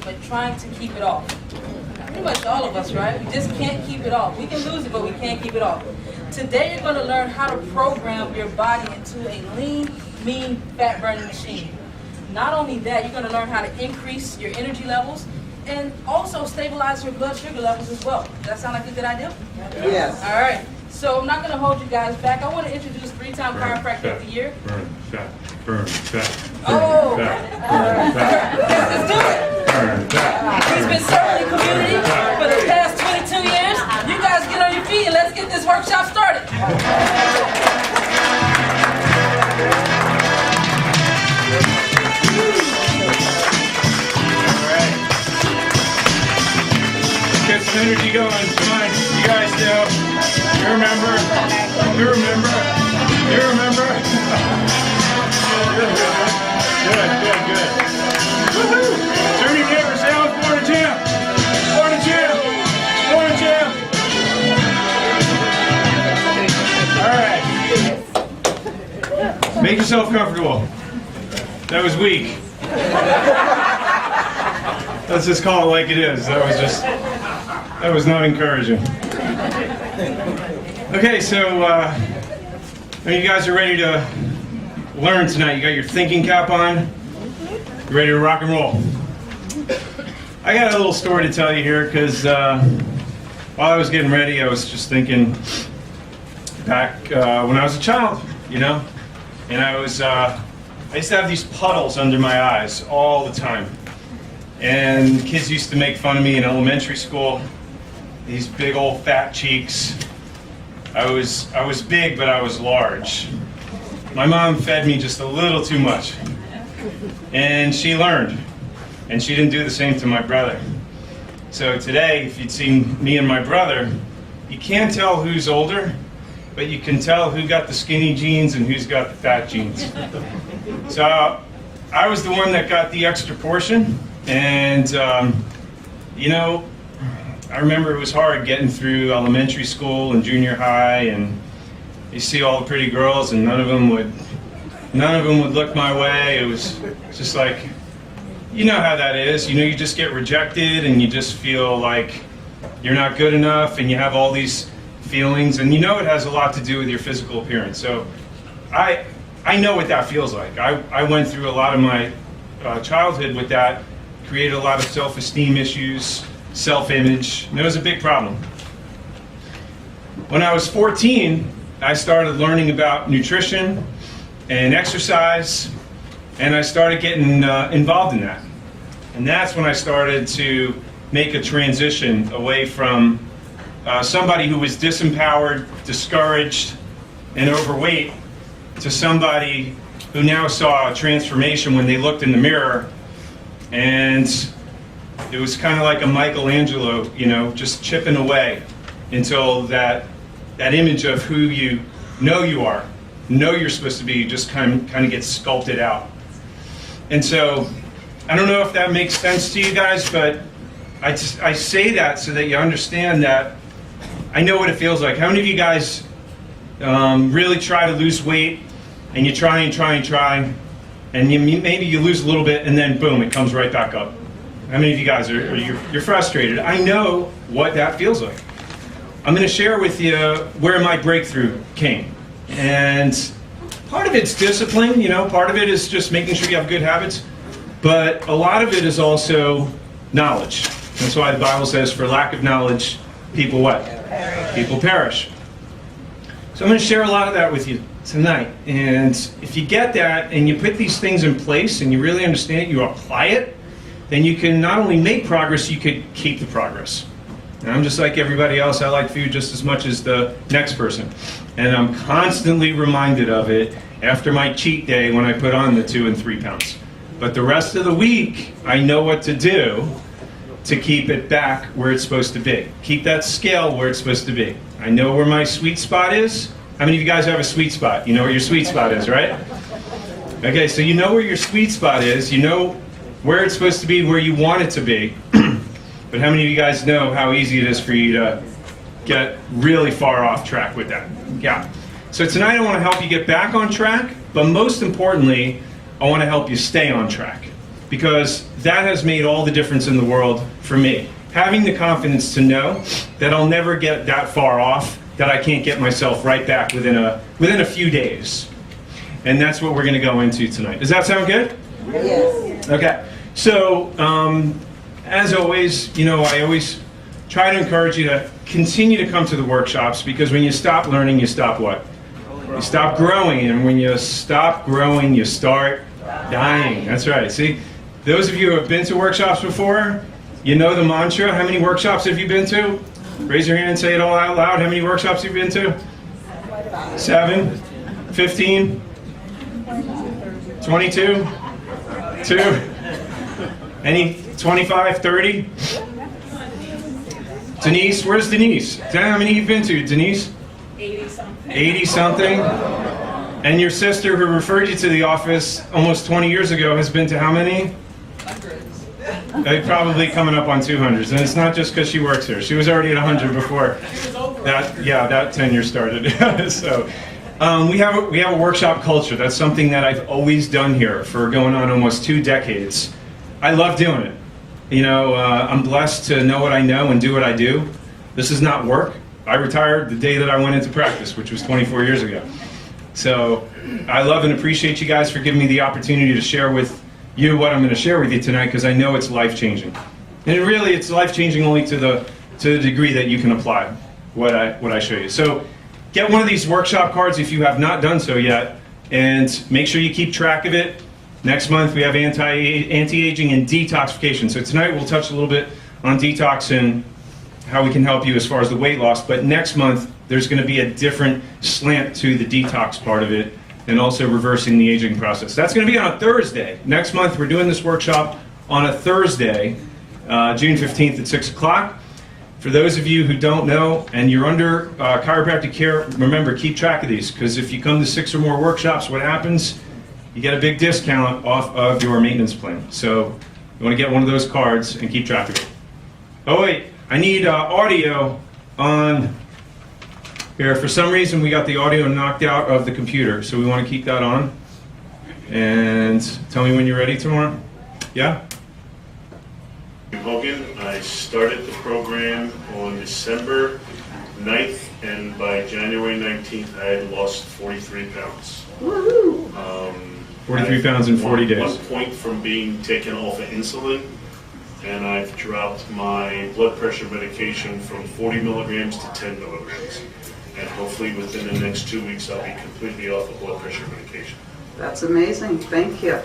moment trying to keep it off. Pretty much all of us, right? We just can't keep it off. We can lose it, but we can't keep it off. Today you're going to learn how to program your body into a lean, mean, fat-burning machine. Not only that, you're going to learn how to increase your energy levels and also stabilize your blood sugar levels as well. Does that sound like a good idea? Yes. All right. So I'm not going to hold you guys back. I want to introduce three-time chiropractor of the year. Burn fat, burn fat. Oh, Burn fat. let's do it. Burn fat. He's been serving the community for the past 22 years. You guys get on your feet and let's get this workshop started. Get some energy going. Come on, you guys know. You remember. You remember. You remember. Good, good, good. Woohoo! Turn your neighbors down. Born a champ. Born a champ. Born a champ. All right. Make yourself comfortable. That was weak. Let's just call it like it is. That was not encouraging. Okay, so you guys are ready to learn tonight. You got your thinking cap on. You ready to rock and roll? I got a little story to tell you here because while I was getting ready, I was just thinking back when I was a child, you know, and I used to have these puddles under my eyes all the time. And kids used to make fun of me in elementary school. These big old fat cheeks. I was big, but I was large. My mom fed me just a little too much. And she learned. And she didn't do the same to my brother. So today, if you'd seen me and my brother, you can't tell who's older, but you can tell who got the skinny genes and who's got the fat genes. So I was the one that got the extra portion. And, you know, I remember it was hard getting through elementary school and junior high, and you see all the pretty girls, and none of them would look my way. It was just like, you know how that is. You know, you just get rejected, and you just feel like you're not good enough, and you have all these feelings, and you know it has a lot to do with your physical appearance. So I know what that feels like. I went through a lot of my childhood with that. Created a lot of self-esteem issues, self-image, and it was a big problem. When I was 14, I started learning about nutrition and exercise, and I started getting involved in that. And that's when I started to make a transition away from somebody who was disempowered, discouraged, and overweight to somebody who now saw a transformation when they looked in the mirror. And it was kind of like a Michelangelo, you know, just chipping away until that image of who you know you're supposed to be, just kind of gets sculpted out. And so, I don't know if that makes sense to you guys, but I say that so that you understand that I know what it feels like. How many of you guys really try to lose weight, and you try and try and try, and maybe you lose a little bit, and then boom, it comes right back up? How many of you guys you're frustrated? I know what that feels like. I'm going to share with you where my breakthrough came. And part of it's discipline, you know, part of it is just making sure you have good habits, but a lot of it is also knowledge. That's why the Bible says, for lack of knowledge, people what? People perish. So I'm going to share a lot of that with you tonight. And if you get that and you put these things in place and you really understand it, you apply it, then you can not only make progress, you could keep the progress. And I'm just like everybody else. I like food just as much as the next person. And I'm constantly reminded of it after my cheat day when I put on the 2 and 3 pounds. But the rest of the week, I know what to do to keep it back where it's supposed to be. Keep that scale where it's supposed to be. I know where my sweet spot is. How many of you guys have a sweet spot? You know where your sweet spot is, right? Okay, so you know where your sweet spot is. You know where it's supposed to be, where you want it to be. But how many of you guys know how easy it is for you to get really far off track with that? Yeah. So tonight I want to help you get back on track, but most importantly, I want to help you stay on track. because that has made all the difference in the world for me. Having the confidence to know that I'll never get that far off, that I can't get myself right back within a few days. And that's what we're going to go into tonight. Does that sound good? Yes. Okay. So, as always, I always try to encourage you to continue to come to the workshops, because when you stop learning, you stop what? You stop growing, and when you stop growing, you start dying. That's right. See, those of you who have been to workshops before, you know the mantra. How many workshops have you been to? Raise your hand and say it all out loud. How many workshops have you been to? 7? 15? 22? 2? Any 25, 30? Denise, where's Denise? How many you've been to, Denise? 80-something. 80-something? And your sister who referred you to the office almost 20 years ago has been to how many? Hundreds. Probably coming up on 200s. And it's not just because she works here. She was already at 100 before that tenure started. So we have a workshop culture. That's something that I've always done here for going on almost 2 decades. I love doing it. I'm blessed to know what I know and do what I do. This is not work. I retired the day that I went into practice, which was 24 years ago. So I love and appreciate you guys for giving me the opportunity to share with you what I'm going to share with you tonight, because I know it's life-changing. And it's life-changing only to the degree that you can apply what I show you. So get one of these workshop cards if you have not done so yet, and make sure you keep track of it. Next month we have anti-aging and detoxification. So tonight we'll touch a little bit on detox and how we can help you as far as the weight loss. But next month there's going to be a different slant to the detox part of it, and also reversing the aging process. That's going to be on a Thursday. Next month we're doing this workshop on a Thursday, June 15th at 6 o'clock. For those of you who don't know and you're under chiropractic care, remember, keep track of these, because if you come to 6 or more workshops, what happens? You get a big discount off of your maintenance plan. So you want to get one of those cards and keep track of it. Oh wait, I need audio on here. For some reason we got the audio knocked out of the computer, so we want to keep that on. And tell me when you're ready tomorrow. Yeah? Hogan. I started the program on December 9th, and by January 19th I had lost 43 pounds. 43 pounds in 40 days. 1 point from being taken off of insulin, and I've dropped my blood pressure medication from 40 milligrams to 10 milligrams. And hopefully within the next 2 weeks I'll be completely off of blood pressure medication. That's amazing. Thank you.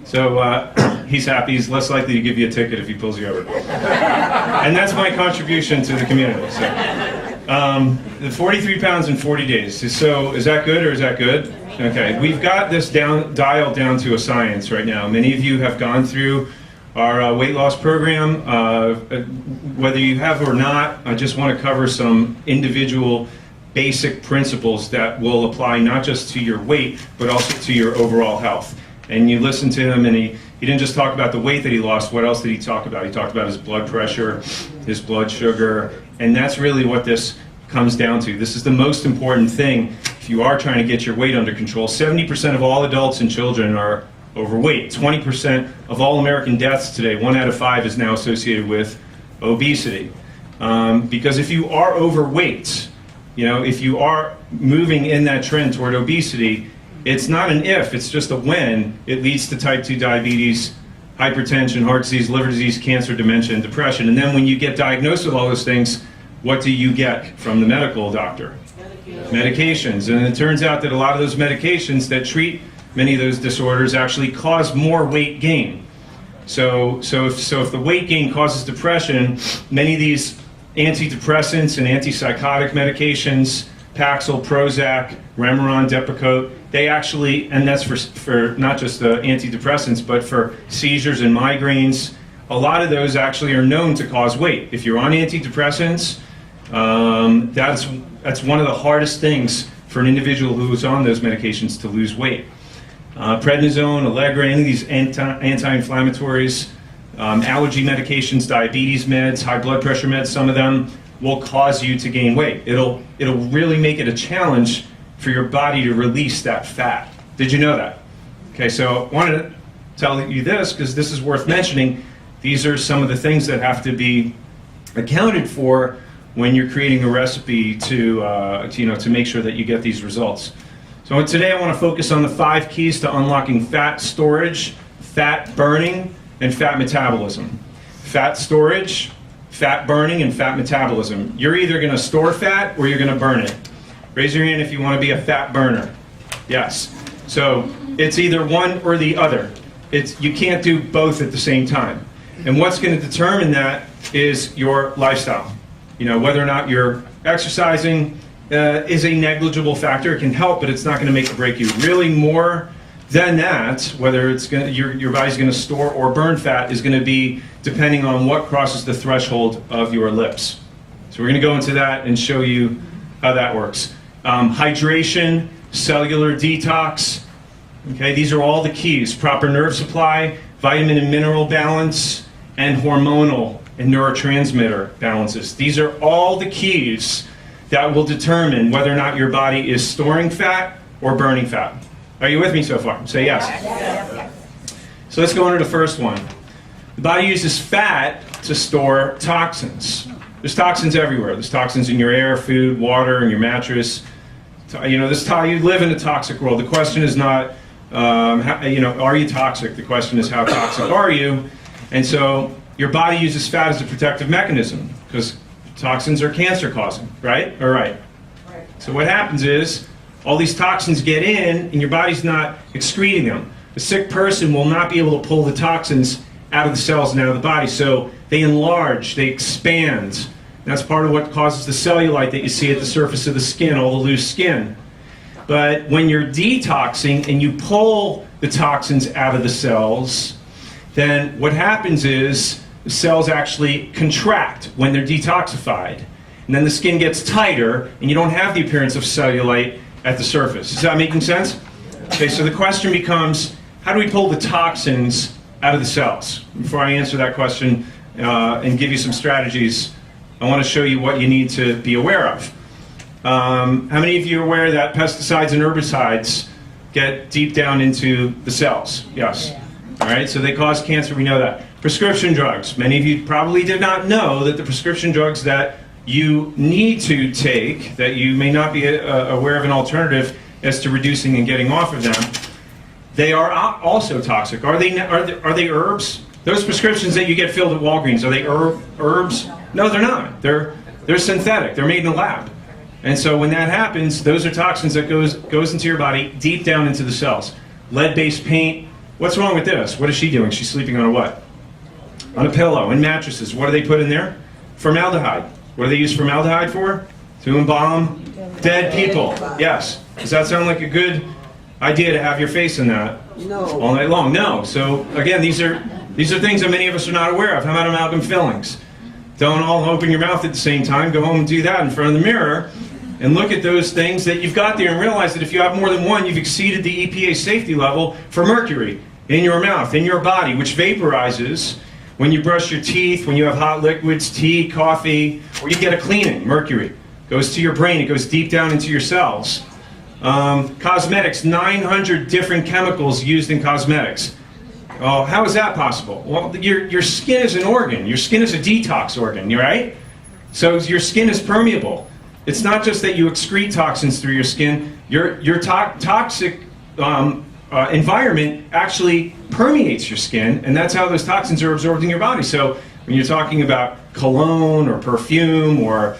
So he's happy. He's less likely to give you a ticket if he pulls you over. And that's my contribution to the community. So, the 43 pounds in 40 days. So is that good or is that good? Okay, we've got this dialed down to a science right now. Many of you have gone through our weight loss program. Whether you have or not, I just want to cover some individual basic principles that will apply not just to your weight, but also to your overall health. And you listen to him, and he didn't just talk about the weight that he lost. What else did he talk about? He talked about his blood pressure, his blood sugar, and that's really what this comes down to. This is the most important thing if you are trying to get your weight under control. 70% of all adults and children are overweight. 20% of all American deaths today, 1 out of 5, is now associated with obesity. Because if you are overweight, if you are moving in that trend toward obesity, it's not an if, it's just a when. It leads to type 2 diabetes, hypertension, heart disease, liver disease, cancer, dementia, and depression. And then when you get diagnosed with all those things, what do you get from the medical doctor? Medications. And it turns out that a lot of those medications that treat many of those disorders actually cause more weight gain. So if the weight gain causes depression, many of these antidepressants and antipsychotic medications, Paxil, Prozac, Remeron, Depakote, they actually, and that's for not just the antidepressants, but for seizures and migraines, a lot of those actually are known to cause weight. If you're on antidepressants, that's one of the hardest things for an individual who is on those medications to lose weight. Prednisone, Allegra, any of these anti-inflammatories, allergy medications, diabetes meds, high blood pressure meds, some of them will cause you to gain weight. It'll really make it a challenge for your body to release that fat. Did you know that? Okay, so I wanted to tell you this because this is worth mentioning. These are some of the things that have to be accounted for when you're creating a recipe to make sure that you get these results. So today I want to focus on the 5 keys to unlocking fat storage, fat burning, and fat metabolism. Fat storage, fat burning, and fat metabolism. You're either going to store fat or you're going to burn it. Raise your hand if you want to be a fat burner. Yes. So it's either one or the other. You can't do both at the same time. And what's going to determine that is your lifestyle. Whether or not you're exercising is a negligible factor. It can help, but it's not going to make or break you. Really, more than that, whether your body's going to store or burn fat is going to be depending on what crosses the threshold of your lips. So we're going to go into that and show you how that works. Hydration, cellular detox. Okay, these are all the keys. Proper nerve supply, vitamin and mineral balance, and hormonal and neurotransmitter balances. These are all the keys that will determine whether or not your body is storing fat or burning fat. Are you with me so far? Say yes. Yes. So let's go into the first one. The body uses fat to store toxins. There's toxins everywhere. There's toxins in your air, food, water, and your mattress. You live in a toxic world. The question is not, are you toxic? The question is, how toxic are you? And so your body uses fat as a protective mechanism because toxins are cancer causing, right? All right. So what happens is all these toxins get in and your body's not excreting them. A sick person will not be able to pull the toxins out of the cells and out of the body. So they enlarge, they expand. That's part of what causes the cellulite that you see at the surface of the skin, all the loose skin. But when you're detoxing and you pull the toxins out of the cells, then what happens is the cells actually contract when they're detoxified. And then the skin gets tighter and you don't have the appearance of cellulite at the surface. Is that making sense? Okay, so the question becomes, how do we pull the toxins out of the cells? Before I answer that question and give you some strategies, I want to show you what you need to be aware of. How many of you are aware that pesticides and herbicides get deep down into the cells? Yes. All right, so they cause cancer, we know that. Prescription drugs. Many of you probably did not know that the prescription drugs that you need to take, that you may not be aware of an alternative as to reducing and getting off of them, they are also toxic. Are they herbs? Those prescriptions that you get filled at Walgreens, are they herbs? No, they're not. They're synthetic. They're made in a lab. And so when that happens, those are toxins that goes into your body deep down into the cells. Lead-based paint. What's wrong with this? What is she doing? She's sleeping on a what? On a pillow. And mattresses. What do they put in there? Formaldehyde. What do they use formaldehyde for? To embalm dead people. Yes. Does that sound like a good idea to have your face in that? No. All night long? No. So again, these are things that many of us are not aware of. How about amalgam fillings? Don't all open your mouth at the same time. Go home and do that in front of the mirror and look at those things that you've got there and realize that if you have more than one, you've exceeded the EPA safety level for mercury in your mouth, in your body, which vaporizes when you brush your teeth, when you have hot liquids, tea, coffee, or you get a cleaning. Mercury goes to your brain. It goes deep down into your cells. Cosmetics, 900 different chemicals used in cosmetics. Oh, how is that possible? Well, your skin is an organ. Your skin is a detox organ, right? So your skin is permeable. It's not just that you excrete toxins through your skin. Your toxic environment actually permeates your skin, and that's how those toxins are absorbed in your body. So when you're talking about cologne or perfume or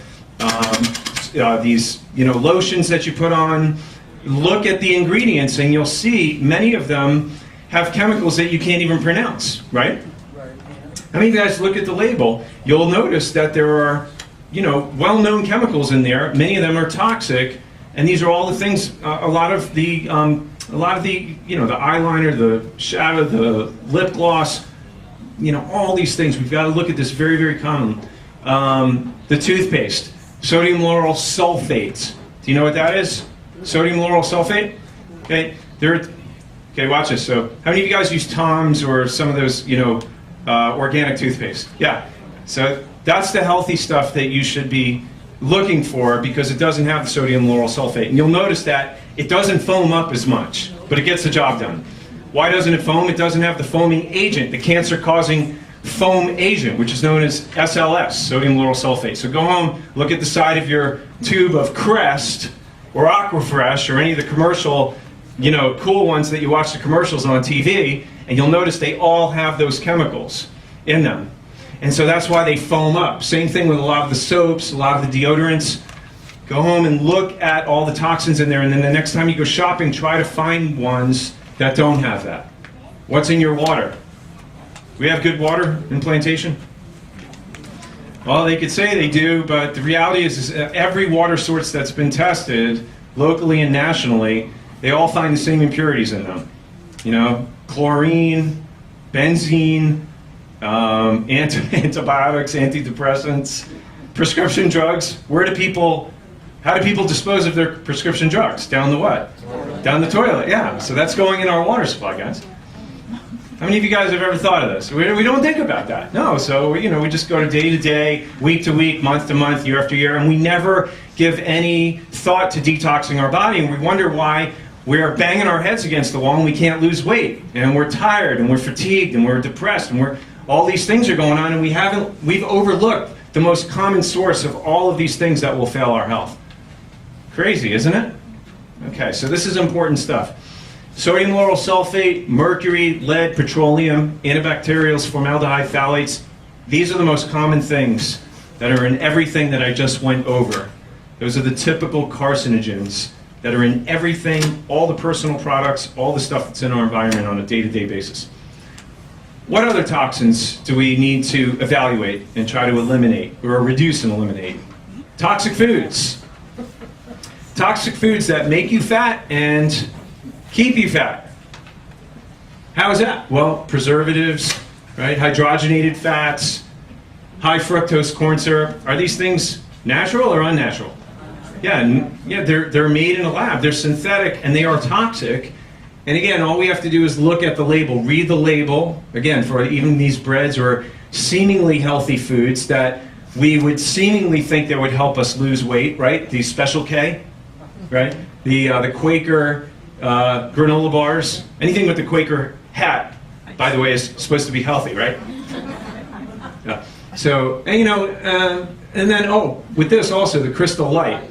these lotions that you put on, look at the ingredients and you'll see many of them have chemicals that you can't even pronounce, right? How many of you guys look at the label? You'll notice that there are well-known chemicals in there. Many of them are toxic, and these are all the things. A lot of the the eyeliner, the shadow, the lip gloss, all these things. We've got to look at this very, very commonly. The toothpaste, sodium lauryl sulfate. Do you know what that is? Sodium lauryl sulfate. Okay, okay, watch this. So, how many of you guys use Tom's or some of those, organic toothpaste? Yeah. So that's the healthy stuff that you should be looking for because it doesn't have the sodium lauryl sulfate. And you'll notice that it doesn't foam up as much, but it gets the job done. Why doesn't it foam? It doesn't have the foaming agent, the cancer-causing foam agent, which is known as SLS, sodium lauryl sulfate. So go home, look at the side of your tube of Crest or Aquafresh or any of the commercial, cool ones that you watch the commercials on TV, and you'll notice they all have those chemicals in them. And so that's why they foam up. Same thing with a lot of the soaps, a lot of the deodorants. Go home and look at all the toxins in there, and then the next time you go shopping, try to find ones that don't have that. What's in your water? We have good water in Plantation? Well, they could say they do, but the reality is every water source that's been tested, locally and nationally, they all find the same impurities in them. Chlorine, benzene, antibiotics, antidepressants, prescription drugs. How do people dispose of their prescription drugs? Down the what? Down the toilet, yeah. So that's going in our water supply, guys. How many of you guys have ever thought of this? We don't think about that. No, so we just go to day, week to week, month to month, year after year, and we never give any thought to detoxing our body, and we wonder why we're banging our heads against the wall and we can't lose weight, and we're tired, and we're fatigued, and we're depressed, and all these things are going on, and we've overlooked the most common source of all of these things that will fail our health. Crazy, isn't it? Okay, so this is important stuff. Sodium lauryl sulfate, mercury, lead, petroleum, antibacterials, formaldehyde, phthalates. These are the most common things that are in everything that I just went over. Those are the typical carcinogens that are in everything, all the personal products, all the stuff that's in our environment on a day-to-day basis. What other toxins do we need to evaluate and try to eliminate or reduce and eliminate? Toxic foods. Toxic foods that make you fat and keep you fat. How is that? Well, preservatives, right? Hydrogenated fats, high fructose corn syrup. Are these things natural or unnatural? Yeah, they're made in a lab. They're synthetic and they are toxic. And again, all we have to do is look at the label, read the label, again, for even these breads or seemingly healthy foods that we would seemingly think that would help us lose weight, right? The Special K, right? The Quaker granola bars. Anything with the Quaker hat, by the way, is supposed to be healthy, right? Yeah. So, and then, with this also, the Crystal Light,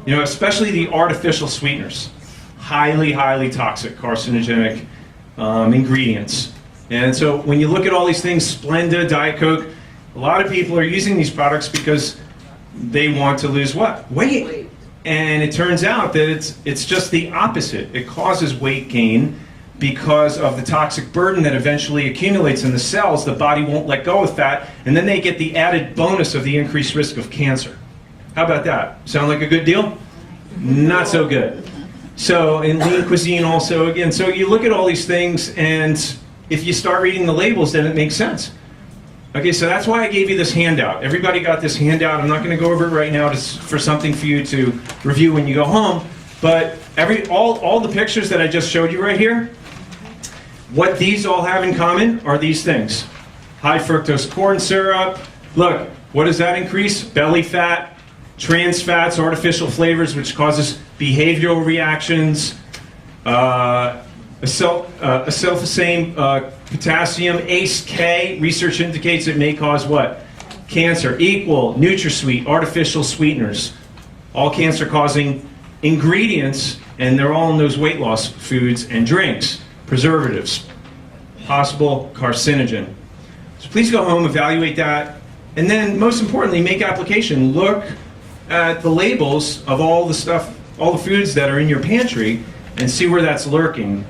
especially the artificial sweeteners. Highly, highly toxic, carcinogenic ingredients. And so when you look at all these things, Splenda, Diet Coke, a lot of people are using these products because they want to lose what? Weight. And it turns out that it's just the opposite. It causes weight gain because of the toxic burden that eventually accumulates in the cells. The body won't let go of fat, and then they get the added bonus of the increased risk of cancer. How about that? Sound like a good deal? Not so good. So, in lean cuisine also, again, so you look at all these things, and if you start reading the labels, then it makes sense. Okay, so that's why I gave you this handout. Everybody got this handout. I'm not going to go over it right now for something for you to review when you go home, but all the pictures that I just showed you right here, what these all have in common are these things. High fructose corn syrup. Look, what does that increase? Belly fat. Trans fats, artificial flavors, which causes behavioral reactions, acetylfosame, potassium, ACE-K, research indicates it may cause what? Cancer. Equal, NutraSweet, artificial sweeteners, all cancer-causing ingredients, and they're all in those weight loss foods and drinks. Preservatives, possible carcinogen. So please go home, evaluate that, and then most importantly, make application. Look at the labels of all the stuff, all the foods that are in your pantry, and see where that's lurking.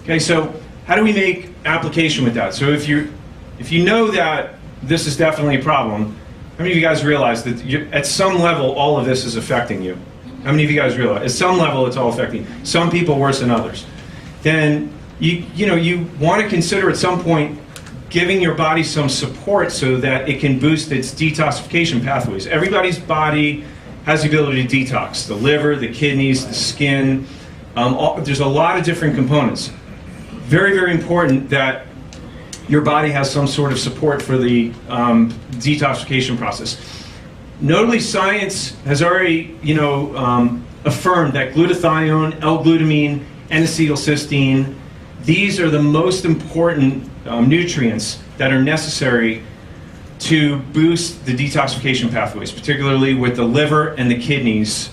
Okay, so how do we make application with that? So if you know that this is definitely a problem, how many of you guys realize that at some level all of this is affecting you? How many of you guys realize? At some level it's all affecting you. Some people worse than others. Then you want to consider at some point giving your body some support so that it can boost its detoxification pathways. Everybody's body has the ability to detox. The liver, the kidneys, the skin. There's a lot of different components. Very, very important that your body has some sort of support for the detoxification process. Notably, science has already, affirmed that glutathione, L-glutamine, N-acetylcysteine, these are the most important nutrients that are necessary to boost the detoxification pathways, particularly with the liver and the kidneys.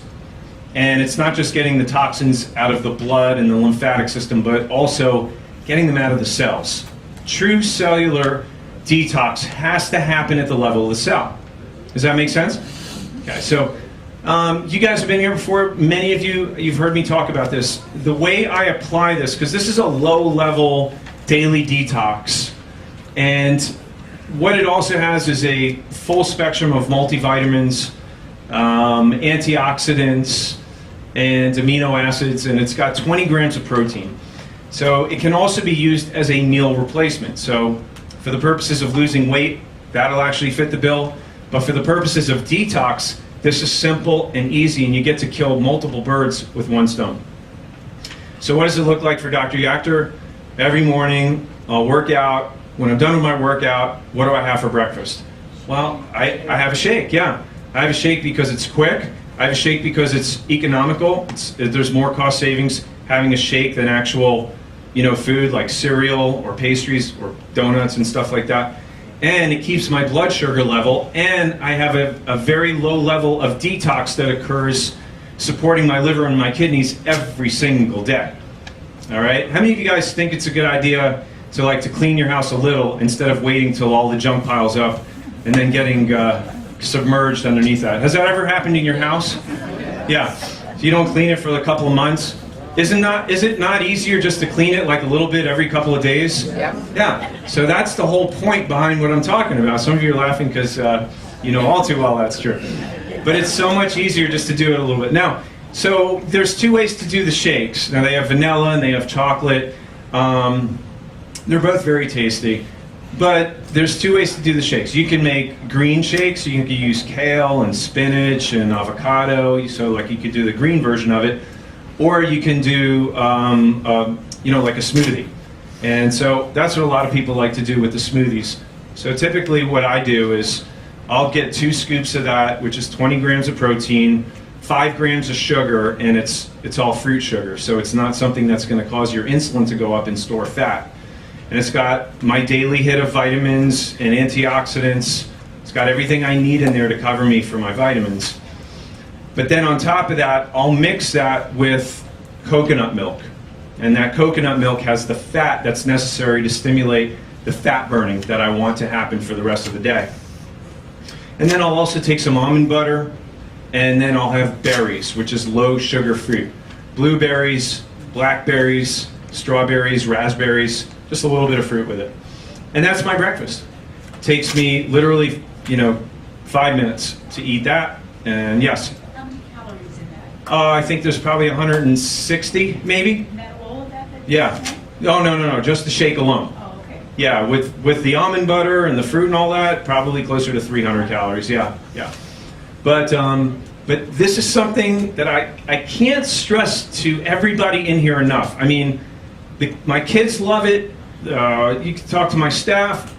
And it's not just getting the toxins out of the blood and the lymphatic system, but also getting them out of the cells. True cellular detox has to happen at the level of the cell. Does that make sense? Okay, so you guys have been here before. Many of you, you've heard me talk about this. The way I apply this, because this is a low-level daily detox, and what it also has is a full spectrum of multivitamins, antioxidants, and amino acids, and it's got 20 grams of protein. So it can also be used as a meal replacement. So for the purposes of losing weight, that'll actually fit the bill. But for the purposes of detox, this is simple and easy, and you get to kill multiple birds with one stone. So what does it look like for Dr. Yachter? Every morning, I'll work out. When I'm done with my workout, what do I have for breakfast? Well, I have a shake, yeah. I have a shake because it's quick. I have a shake because it's economical. There's more cost savings having a shake than actual, food like cereal or pastries or donuts and stuff like that. And it keeps my blood sugar level, and I have a very low level of detox that occurs supporting my liver and my kidneys every single day. All right? How many of you guys think it's a good idea to clean your house a little instead of waiting till all the junk piles up and then getting submerged underneath that? Has that ever happened in your house? Yeah. So you don't clean it for a couple of months. Is it not easier just to clean it like a little bit every couple of days? Yep. Yeah. So that's the whole point behind what I'm talking about. Some of you are laughing because you know all too well that's true. But it's so much easier just to do it a little bit. Now, so there's two ways to do the shakes. Now they have vanilla and they have chocolate. They're both very tasty. But there's two ways to do the shakes. You can make green shakes. You can use kale and spinach and avocado. So you could do the green version of it. Or you can do, like a smoothie. And so that's what a lot of people like to do with the smoothies. So typically what I do is I'll get 2 scoops of that, which is 20 grams of protein, 5 grams of sugar, and it's all fruit sugar. So it's not something that's going to cause your insulin to go up and store fat. And it's got my daily hit of vitamins and antioxidants. It's got everything I need in there to cover me for my vitamins. But then on top of that, I'll mix that with coconut milk. And that coconut milk has the fat that's necessary to stimulate the fat burning that I want to happen for the rest of the day. And then I'll also take some almond butter, and then I'll have berries, which is low sugar fruit. Blueberries, blackberries, strawberries, raspberries, just a little bit of fruit with it. And that's my breakfast. It takes me literally, 5 minutes to eat that. And yes. How many calories in that? I think there's probably 160, maybe. Is that all of that? Yeah. Oh, no, just the shake alone. Oh, okay. Yeah, with the almond butter and the fruit and all that, probably closer to 300 calories. Yeah. But this is something that I can't stress to everybody in here enough. I mean, my kids love it. You can talk to my staff.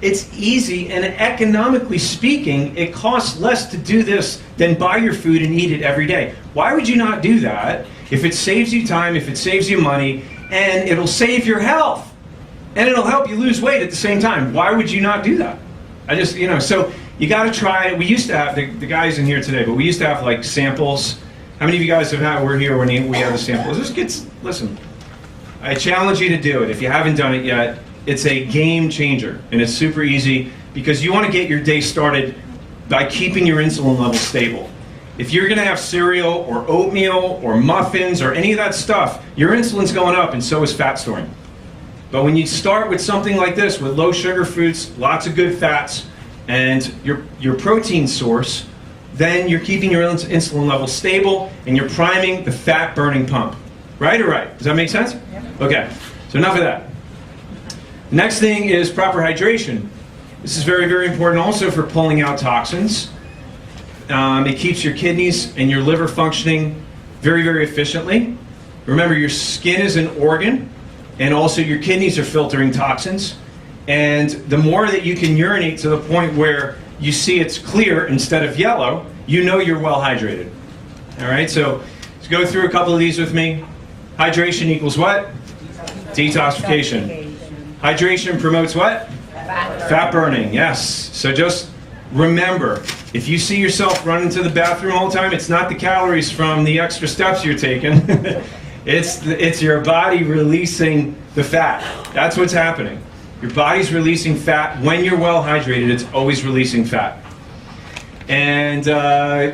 It's easy, and economically speaking, it costs less to do this than buy your food and eat it every day. Why would you not do that if it saves you time, if it saves you money, and it'll save your health, and it'll help you lose weight at the same time? Why would you not do that? So you got to try it. We used to have, the guys in here today, but we used to have samples. How many of you guys were here when we had the samples? Listen, I challenge you to do it. If you haven't done it yet, it's a game changer, and it's super easy because you want to get your day started by keeping your insulin level stable. If you're going to have cereal or oatmeal or muffins or any of that stuff, your insulin's going up, and so is fat storing. But when you start with something like this, with low sugar foods, lots of good fats, and your protein source, then you're keeping your insulin level stable, and you're priming the fat burning pump. Right or right? Does that make sense? Yep. Okay, so enough of that. Next thing is proper hydration. This is very, very important also for pulling out toxins. It keeps your kidneys and your liver functioning very, very efficiently. Remember, your skin is an organ, and also your kidneys are filtering toxins. And the more that you can urinate to the point where you see it's clear instead of yellow, you know you're well hydrated. All right, so let's go through a couple of these with me. Hydration equals what? Detoxification. Hydration promotes what? Fat burning, yes. So just remember, if you see yourself running to the bathroom all the time, it's not the calories from the extra steps you're taking. It's your body releasing the fat. That's what's happening. Your body's releasing fat. When you're well hydrated, it's always releasing fat. And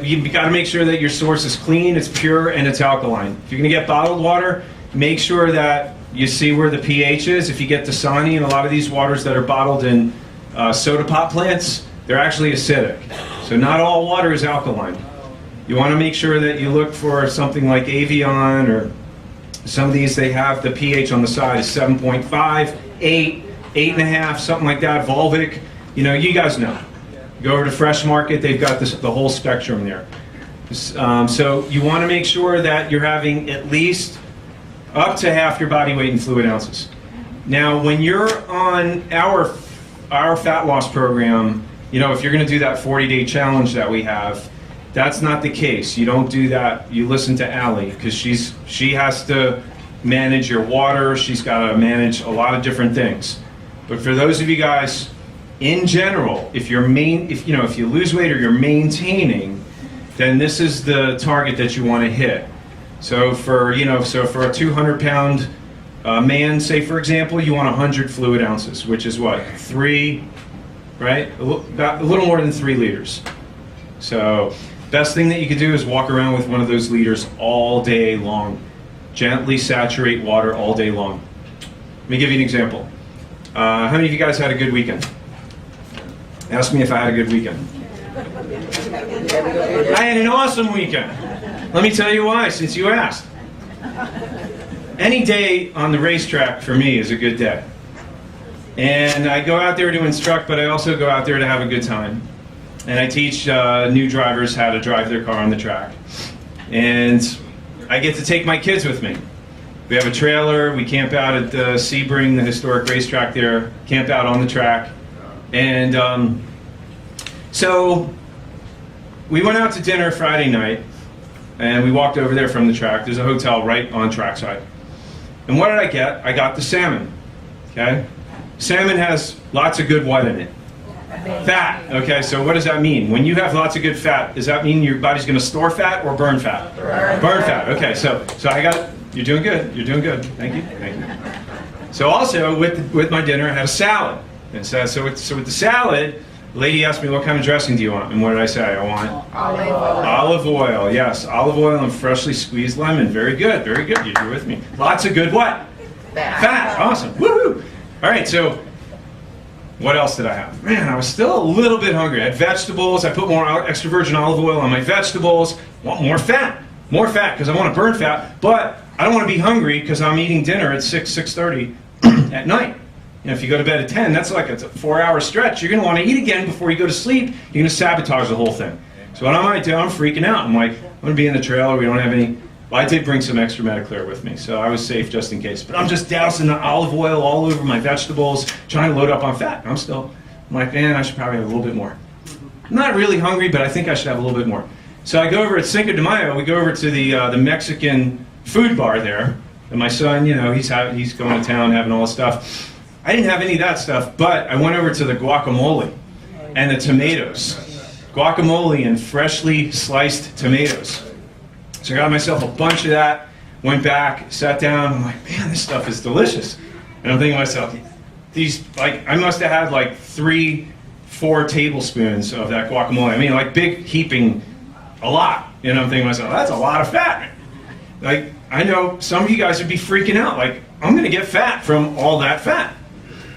you've got to make sure that your source is clean, it's pure, and it's alkaline. If you're going to get bottled water, make sure that you see where the pH is. If you get Dasani and a lot of these waters that are bottled in soda pop plants, they're actually acidic. So not all water is alkaline. You want to make sure that you look for something like Avion, or some of these, they have the pH on the side is 7.5, 8, 8.5, something like that. Volvic, you guys know. Go over to Fresh Market, they've got the whole spectrum there. So you want to make sure that you're having at least up to half your body weight in fluid ounces. Now, when you're on our fat loss program, if you're going to do that 40-day challenge that we have, that's not the case. You don't do that. You listen to Allie, because she has to manage your water. She's got to manage a lot of different things. But for those of you guys, in general, if you lose weight or you're maintaining, then this is the target that you want to hit. So for a 200-pound man, say for example, you want 100 fluid ounces, which is what, 3, right? About a little more than 3 liters. So best thing that you could do is walk around with one of those liters all day long. Gently saturate water all day long. Let me give you an example. How many of you guys had a good weekend? Ask me if I had a good weekend. I had an awesome weekend. Let me tell you why, since you asked. Any day on the racetrack for me is a good day. And I go out there to instruct, but I also go out there to have a good time. And I teach new drivers how to drive their car on the track. And I get to take my kids with me. We have a trailer, we camp out at the Sebring, the historic racetrack there, camp out on the track. And so we went out to dinner Friday night, and we walked over there from the track. There's a hotel right on trackside. And what did I get? I got the salmon, okay? Salmon has lots of good what in it? Fat, okay, so what does that mean? When you have lots of good fat, does that mean your body's going to store fat or burn fat? Burn fat, okay, so I got, you're doing good, thank you. So also, with my dinner, I had a salad. And so with the salad, the lady asked me, what kind of dressing do you want? And what did I say? I want olive oil. Olive oil, yes. Olive oil and freshly squeezed lemon. Very good, you're with me. Lots of good what? Fat, awesome, woohoo! All right, so what else did I have? Man, I was still a little bit hungry. I had vegetables. I put more extra virgin olive oil on my vegetables. I want more fat, because I want to burn fat, but I don't want to be hungry because I'm eating dinner at 6:30 at night. If you go to bed at 10, that's like a 4-hour stretch. You're going to want to eat again before you go to sleep. You're going to sabotage the whole thing. So what I might do, I'm freaking out. I'm like, I'm going to be in the trailer. We don't have any. Well, I did bring some extra Mediclear with me, so I was safe just in case. But I'm just dousing the olive oil all over my vegetables, trying to load up on fat. I'm like, man, I should probably have a little bit more. I'm not really hungry, but I think I should have a little bit more. So I go over at Cinco de Mayo. We go over to the Mexican food bar there. And my son, he's going to town having all this stuff. I didn't have any of that stuff, but I went over to the guacamole and the tomatoes. Guacamole and freshly sliced tomatoes. So I got myself a bunch of that, went back, sat down, I'm like, man, this stuff is delicious. And I'm thinking to myself, I must have had like 3-4 tablespoons of that guacamole. I mean, like big heaping, a lot. And I'm thinking to myself, that's a lot of fat. Like, I know some of you guys would be freaking out, like, I'm gonna get fat from all that fat.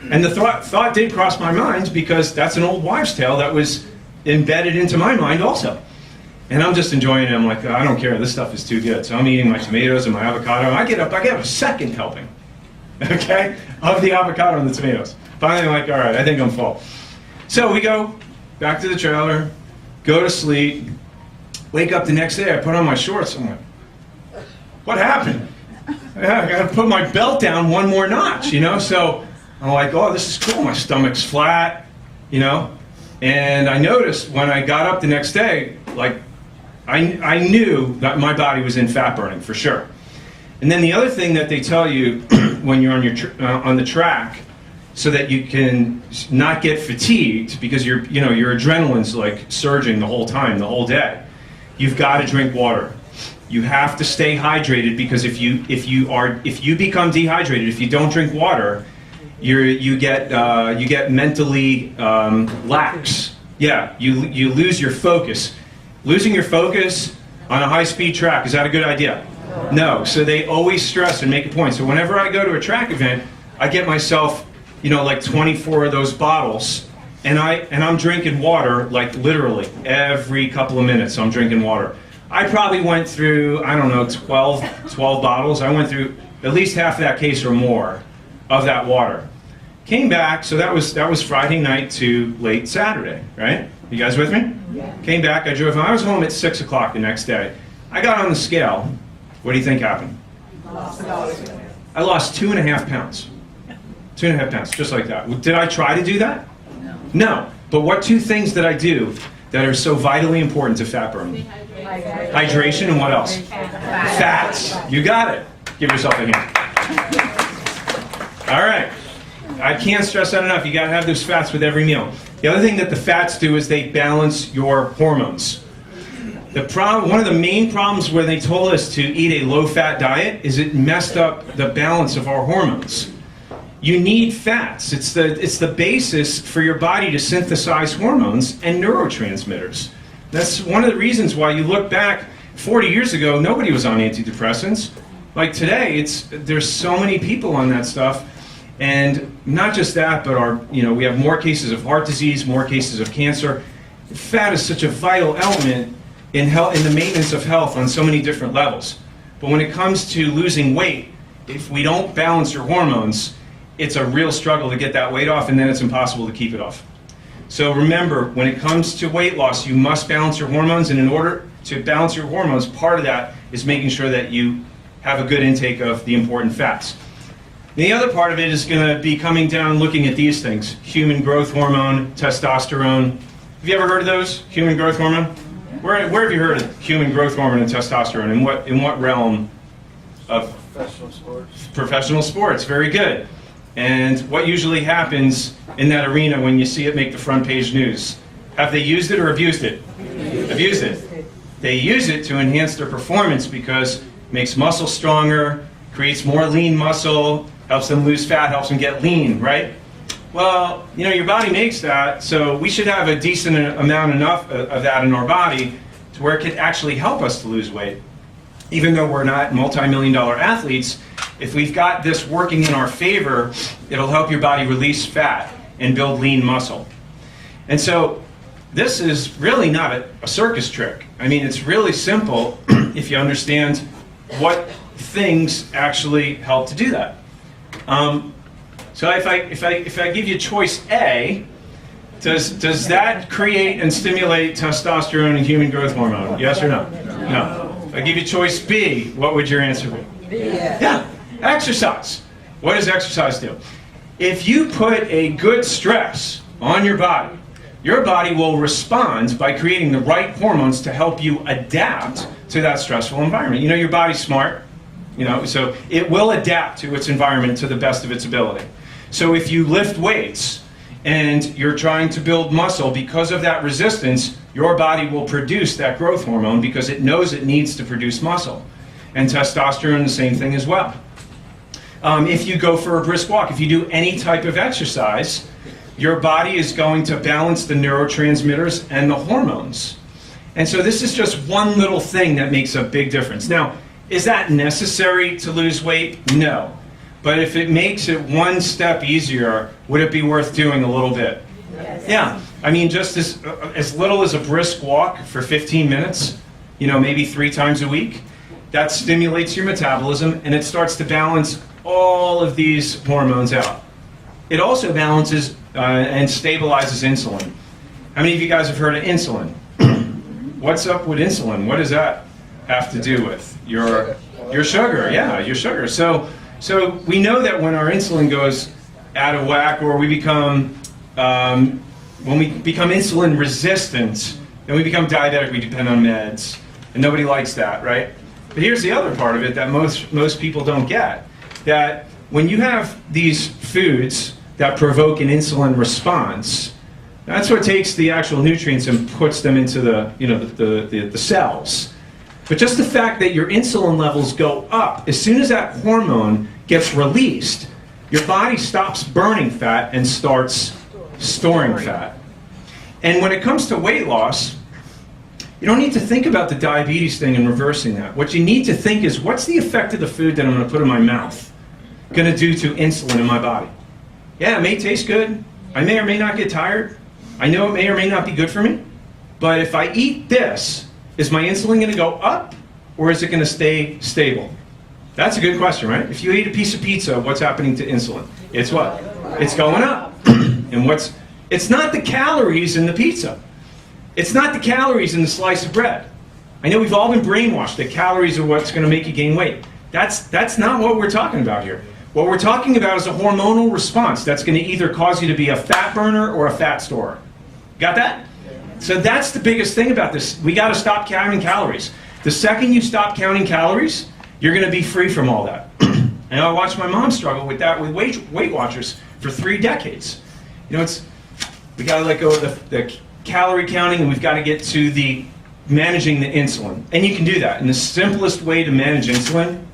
And the thought did cross my mind because that's an old wives' tale that was embedded into my mind also. And I'm just enjoying it. I'm like, I don't care. This stuff is too good. So I'm eating my tomatoes and my avocado. I get a second helping, okay, of the avocado and the tomatoes. Finally, I'm like, all right, I think I'm full. So we go back to the trailer, go to sleep, wake up the next day. I put on my shorts. I'm like, what happened? I got to put my belt down one more notch, So I'm like, oh, this is cool. My stomach's flat, And I noticed when I got up the next day, like, I knew that my body was in fat burning for sure. And then the other thing that they tell you when you're on on the track, so that you can not get fatigued, because your adrenaline's like surging the whole time, the whole day. You've got to drink water. You have to stay hydrated, because if you become dehydrated, if you don't drink water, you get mentally lax. Yeah, you lose your focus. Losing your focus on a high-speed track, is that a good idea? No. So they always stress and make a point. So whenever I go to a track event, I get myself, like 24 of those bottles, and I'm drinking water, like literally every couple of minutes I'm drinking water. I probably went through, 12 bottles. I went through at least half that case or more of that water. Came back, so that was Friday night to late Saturday, right? You guys with me? Yeah. Came back, I drove home. I was home at 6 o'clock the next day. I got on the scale. What do you think happened? I lost 2.5 pounds. 2.5 pounds, just like that. Did I try to do that? No. But what 2 things did I do that are so vitally important to fat burning? Hydration, and what else? Fats. You got it. Give yourself a hand. All right. I can't stress that enough. You got to have those fats with every meal. The other thing that the fats do is they balance your hormones. One of the main problems when they told us to eat a low-fat diet is it messed up the balance of our hormones. You need fats. It's the basis for your body to synthesize hormones and neurotransmitters. That's one of the reasons why you look back 40 years ago, nobody was on antidepressants. Like today, there's so many people on that stuff. And not just that, but we have more cases of heart disease, more cases of cancer. Fat is such a vital element in the maintenance of health on so many different levels. But when it comes to losing weight, if we don't balance your hormones, it's a real struggle to get that weight off, and then it's impossible to keep it off. So remember, when it comes to weight loss, you must balance your hormones, and in order to balance your hormones, part of that is making sure that you have a good intake of the important fats. The other part of it is going to be coming down and looking at these things: human growth hormone, testosterone. Have you ever heard of those? Human growth hormone? Where have you heard of human growth hormone and testosterone? In what realm of professional sports? Professional sports. Very good. And what usually happens in that arena when you see it make the front page news? Have they used it or abused it? Abused it. They use it to enhance their performance because it makes muscle stronger, creates more lean muscle, helps them lose fat, helps them get lean, right? Well, your body makes that, so we should have a decent amount enough of that in our body to where it could actually help us to lose weight. Even though we're not multi-million-dollar athletes, if we've got this working in our favor, it'll help your body release fat and build lean muscle. And so this is really not a circus trick. I mean, it's really simple if you understand what things actually help to do that. So if I give you choice A, does that create and stimulate testosterone and human growth hormone? Yes or no? No. If I give you choice B, what would your answer be? Yeah. Exercise. What does exercise do? If you put a good stress on your body will respond by creating the right hormones to help you adapt to that stressful environment. Your body's smart, so it will adapt to its environment to the best of its ability. So if you lift weights and you're trying to build muscle, because of that resistance, your body will produce that growth hormone because it knows it needs to produce muscle. And testosterone, the same thing as well. If you go for a brisk walk, if you do any type of exercise, your body is going to balance the neurotransmitters and the hormones. And so this is just one little thing that makes a big difference. Now, is that necessary to lose weight? No. But if it makes it one step easier, would it be worth doing a little bit? Yes. Yeah. I mean, just as little as a brisk walk for 15 minutes, maybe 3 times a week, that stimulates your metabolism and it starts to balance all of these hormones out. It also balances and stabilizes insulin. How many of you guys have heard of insulin? What's up with insulin? What does that have to do with? Your sugar. Yeah, your sugar. So we know that when our insulin goes out of whack, or we become, when we become insulin resistant, then we become diabetic, we depend on meds. And nobody likes that, right? But here's the other part of it that most people don't get, that when you have these foods that provoke an insulin response, that's what takes the actual nutrients and puts them into the cells. But just the fact that your insulin levels go up, as soon as that hormone gets released, your body stops burning fat and starts storing fat. And when it comes to weight loss, you don't need to think about the diabetes thing and reversing that. What you need to think is, what's the effect of the food that I'm going to put in my mouth going to do to insulin in my body? Yeah, it may taste good. I may or may not get tired. I know it may or may not be good for me. But if I eat this, is my insulin going to go up or is it going to stay stable? That's a good question, right? If you eat a piece of pizza, what's happening to insulin? It's what? It's going up. And it's not the calories in the pizza. It's not the calories in the slice of bread. I know we've all been brainwashed that calories are what's going to make you gain weight. That's not what we're talking about here. What we're talking about is a hormonal response that's going to either cause you to be a fat burner or a fat storer. Got that? So that's the biggest thing about this. We got to stop counting calories. The second you stop counting calories, you're going to be free from all that. And I watched my mom struggle with that with Weight Watchers for 3 decades. You know, we got to let go of the calorie counting, and we've got to get to the managing the insulin. And you can do that. And the simplest way to manage insulin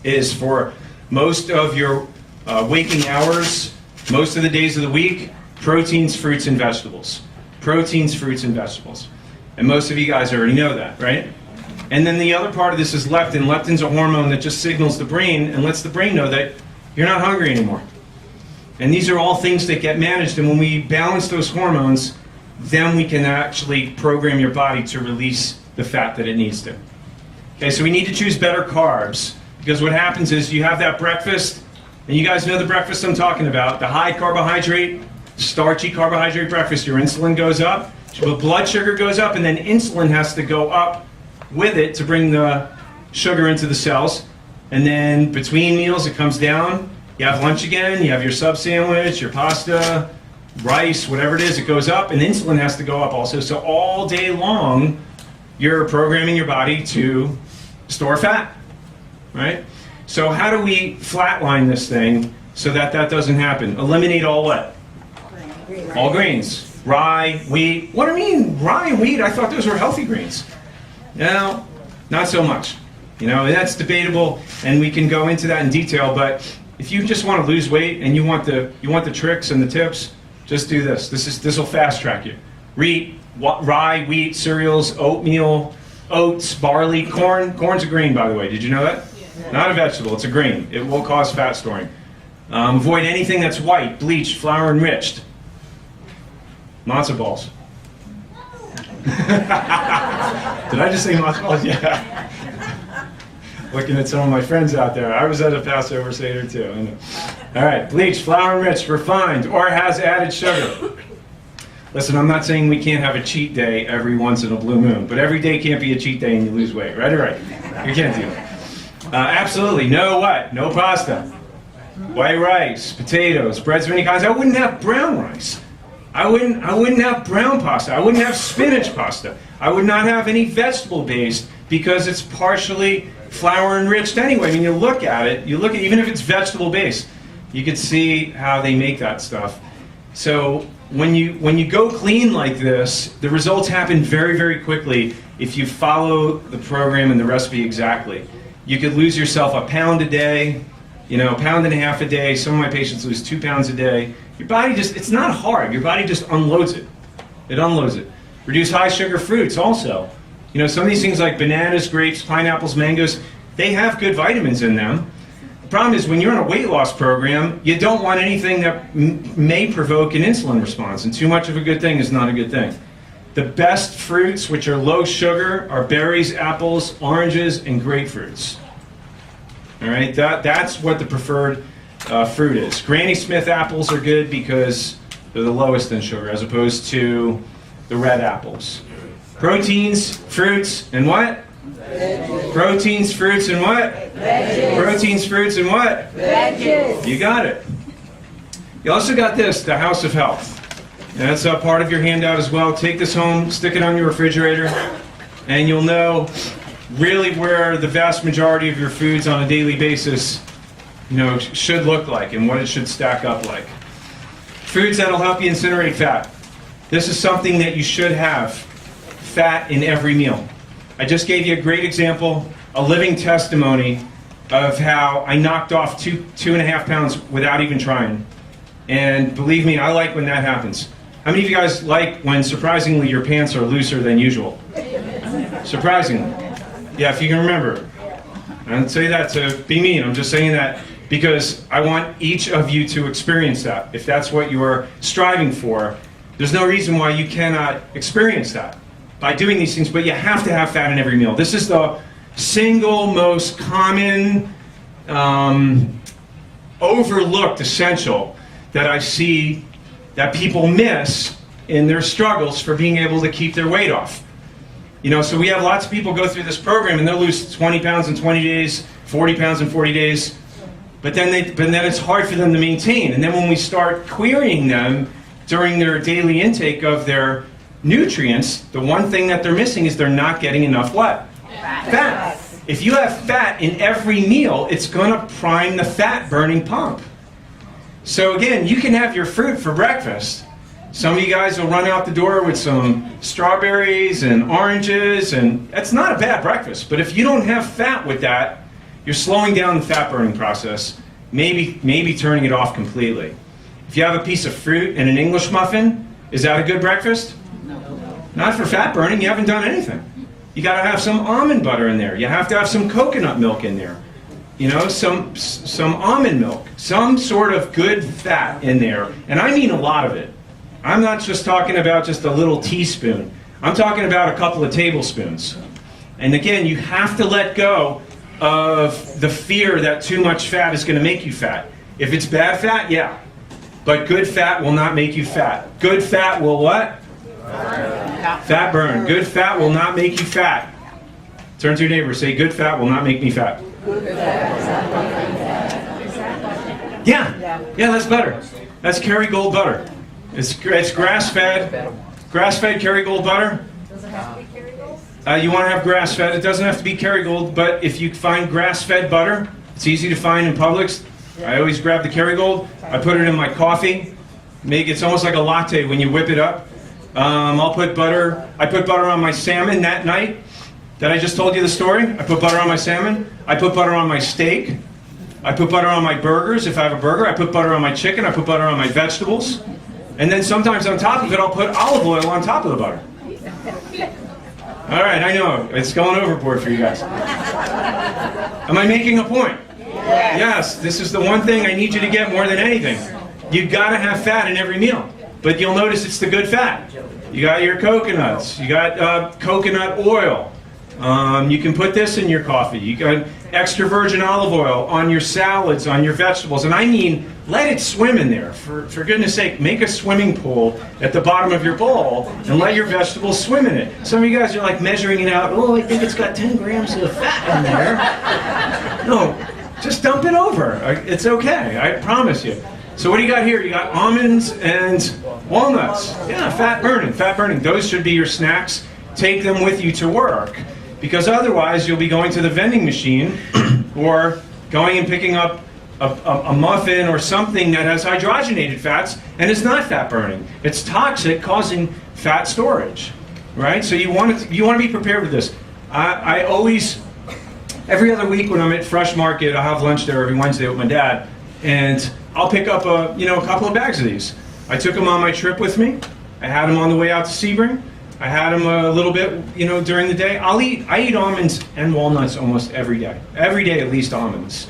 is for most of your waking hours, most of the days of the week, proteins, fruits, and vegetables. Proteins, fruits, and vegetables. And most of you guys already know that, right? And then the other part of this is leptin. Leptin's a hormone that just signals the brain and lets the brain know that you're not hungry anymore. And these are all things that get managed. And when we balance those hormones, then we can actually program your body to release the fat that it needs to. Okay, so we need to choose better carbs. Because what happens is you have that breakfast, and you guys know the breakfast I'm talking about, the high carbohydrate, starchy carbohydrate breakfast. Your insulin goes up, your blood sugar goes up, and then insulin has to go up with it to bring the sugar into the cells. And then between meals it comes down. You have lunch again, you have your sub sandwich, your pasta, rice, whatever it is, it goes up, and insulin has to go up also. So all day long you're programming your body to store fat, right? So how do we flatline this thing so that that doesn't happen? Eliminate all what? All grains. Rye, wheat. What do you mean rye and wheat? I thought those were healthy grains. No, not so much. You know, and that's debatable, and we can go into that in detail, but if you just want to lose weight and you want the tricks and the tips, just do this. This will fast track you. Rye, wheat, cereals, oatmeal, oats, barley, corn. Corn's a grain, by the way. Did you know that? Yeah. Not a vegetable. It's a grain. It will cause fat storing. Avoid anything that's white, bleached, flour enriched. Matzo balls. Did I just say matzo balls? Yeah. Looking at some of my friends out there. I was at a Passover Seder too. I know. All right, bleached, flour enriched, refined, or has added sugar. Listen, I'm not saying we can't have a cheat day every once in a blue moon, but every day can't be a cheat day and you lose weight, right or right? You can't do it. Absolutely, no what? No pasta. White rice, potatoes, breads of any kinds. I wouldn't have brown rice. I wouldn't have brown pasta. I wouldn't have spinach pasta. I would not have any vegetable based because it's partially flour enriched anyway. I mean, you look at it, even if it's vegetable based, you could see how they make that stuff. So when you go clean like this, the results happen very, very quickly if you follow the program and the recipe exactly. You could lose yourself a pound a day, a pound and a half a day. Some of my patients lose 2 pounds a day. Your body it's not hard. Your body just unloads it. It unloads it. Reduce high sugar fruits also. Some of these things like bananas, grapes, pineapples, mangoes, they have good vitamins in them. The problem is when you're on a weight loss program, you don't want anything that may provoke an insulin response, and too much of a good thing is not a good thing. The best fruits, which are low sugar, are berries, apples, oranges, and grapefruits. All right, that's what the preferred fruit is. Granny Smith apples are good because they're the lowest in sugar, as opposed to the red apples. Proteins, fruits, and what? Veggies. Proteins, fruits, and what? Veggies. Proteins, fruits, and what? Veggies. You got it. You also got this, the House of Health. And that's a part of your handout as well. Take this home, stick it on your refrigerator, and you'll know really where the vast majority of your foods on a daily basis should look like and what it should stack up like. Foods that'll help you incinerate fat. This is something that you should have. Fat in every meal. I just gave you a great example, a living testimony of how I knocked off 2.5 pounds without even trying. And believe me, I like when that happens. How many of you guys like when surprisingly your pants are looser than usual? Surprisingly. Yeah, if you can remember. I don't say that to be mean, I'm just saying that because I want each of you to experience that. If that's what you are striving for, there's no reason why you cannot experience that by doing these things, but you have to have fat in every meal. This is the single most common, overlooked essential that I see that people miss in their struggles for being able to keep their weight off. So we have lots of people go through this program and they'll lose 20 pounds in 20 days, 40 pounds in 40 days, but then it's hard for them to maintain. And then when we start querying them during their daily intake of their nutrients, the one thing that they're missing is they're not getting enough what? Fat. If you have fat in every meal, it's going to prime the fat burning pump. So again, you can have your fruit for breakfast. Some of you guys will run out the door with some strawberries and oranges, and that's not a bad breakfast. But if you don't have fat with that, you're slowing down the fat burning process, maybe turning it off completely. If you have a piece of fruit and an English muffin, is that a good breakfast? No. Not for fat burning, you haven't done anything. You got to have some almond butter in there. You have to have some coconut milk in there. Some almond milk, some sort of good fat in there. And I mean a lot of it. I'm not just talking about just a little teaspoon. I'm talking about a couple of tablespoons. And again, you have to let go of the fear that too much fat is going to make you fat. If it's bad fat, yeah. But good fat will not make you fat. Good fat will what? Fat burn. Good fat will not make you fat. Turn to your neighbor, say, good fat will not make me fat. Yeah, that's butter. That's Kerrygold butter. It's grass-fed Kerrygold butter. Does it have to be Kerrygold? You want to have grass-fed. It doesn't have to be Kerrygold, but if you find grass-fed butter, it's easy to find in Publix. I always grab the Kerrygold. I put it in my coffee. It's almost like a latte when you whip it up. I put butter on my salmon that night that I just told you the story. I put butter on my salmon. I put butter on my steak. I put butter on my burgers. If I have a burger, I put butter on my chicken. I put butter on my vegetables. And then sometimes on top of it, I'll put olive oil on top of the butter. All right, I know. It's going overboard for you guys. Am I making a point? Yes, this is the one thing I need you to get more than anything. You've got to have fat in every meal. But you'll notice it's the good fat. You got your coconuts. You got coconut oil. You can put this in your coffee. You got extra virgin olive oil on your salads, on your vegetables. And I mean, let it swim in there. For goodness sake, make a swimming pool at the bottom of your bowl and let your vegetables swim in it. Some of you guys are like measuring it out. Oh, I think it's got 10 grams of fat in there. No, just dump it over. It's okay, I promise you. So what do you got here? You got almonds and walnuts. Yeah, fat burning. Those should be your snacks. Take them with you to work. Because otherwise you'll be going to the vending machine or going and picking up a muffin or something that has hydrogenated fats and it's not fat burning. It's toxic, causing fat storage. Right? So you want to be prepared with this. I always, every other week when I'm at Fresh Market, I'll have lunch there every Wednesday with my dad, and I'll pick up a couple of bags of these. I took them on my trip with me. I had them on the way out to Sebring. I had them a little bit, during the day. I eat almonds and walnuts almost every day. Every day, at least almonds,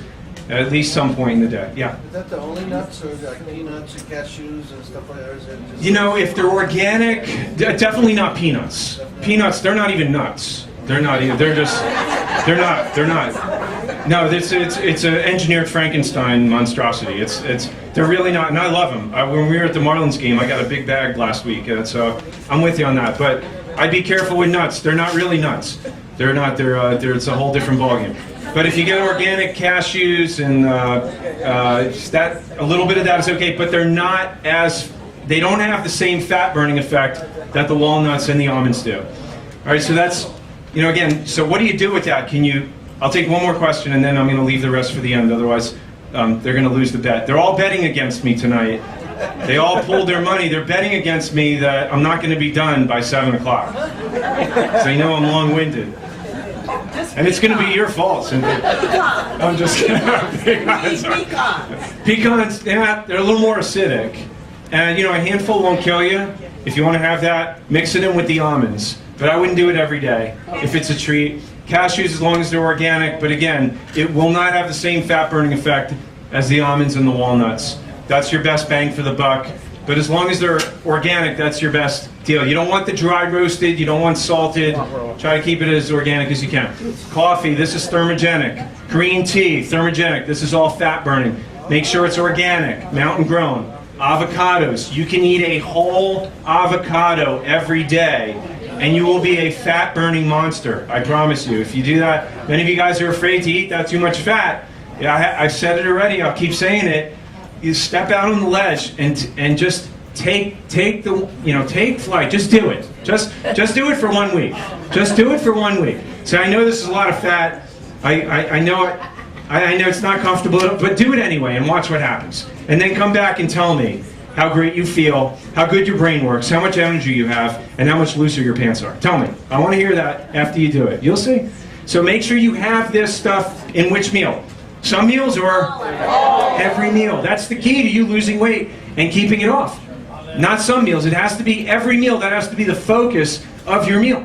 at least some point in the day. Yeah. Is that the only nuts, or like peanuts and cashews and stuff like that? Or is it just if they're organic, definitely not peanuts. Peanuts, they're not even nuts. They're not even. They're not. No, it's an engineered Frankenstein monstrosity. They're really not, and I love them. When we were at the Marlins game, I got a big bag last week, so I'm with you on that. But I'd be careful with nuts. They're not really nuts. They're not. It's a whole different ballgame. But if you get organic cashews and that, a little bit of that is okay. But they don't have the same fat burning effect that the walnuts and the almonds do. All right, so that's, again. So what do you do with that? I'll take one more question and then I'm going to leave the rest for the end. Otherwise, they're going to lose the bet. They're all betting against me tonight. They all pulled their money. They're betting against me that I'm not going to be done by 7 o'clock. So they know I'm long-winded. And it's going to be your fault, Cynthia. I'm just kidding. Pecans, yeah, they're a little more acidic. And, a handful won't kill you. If you want to have that, mix it in with the almonds. But I wouldn't do it every day if it's a treat. Cashews, as long as they're organic, but again, it will not have the same fat-burning effect as the almonds and the walnuts. That's your best bang for the buck. But as long as they're organic, that's your best deal. You don't want the dry roasted, you don't want salted. Try to keep it as organic as you can. Coffee, this is thermogenic. Green tea, thermogenic. This is all fat burning. Make sure it's organic, mountain grown. Avocados, you can eat a whole avocado every day and you will be a fat burning monster. I promise you. If you do that, many of you guys are afraid to eat that too much fat. Yeah, I've said it already, I'll keep saying it. You step out on the ledge and just take flight. Just do it. Just do it for 1 week. Just do it for 1 week. So I know this is a lot of fat. I know it. I know it's not comfortable, but do it anyway and watch what happens. And then come back and tell me how great you feel, how good your brain works, how much energy you have, and how much looser your pants are. Tell me. I want to hear that after you do it. You'll see. So make sure you have this stuff in which meal? Some meals or every meal. That's the key to you losing weight and keeping it off. Not some meals. It has to be every meal. That has to be the focus of your meal.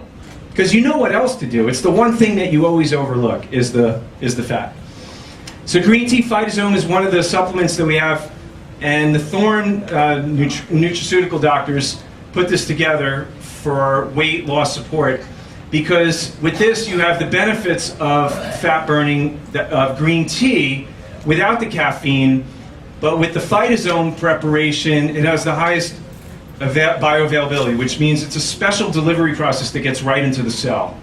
Because you know what else to do. It's the one thing that you always overlook is the fat. So green tea phytosome is one of the supplements that we have. And the Thorne nutraceutical doctors put this together for weight loss support. Because with this, you have the benefits of fat burning of green tea without the caffeine, but with the phytosome preparation, it has the highest bioavailability, which means it's a special delivery process that gets right into the cell.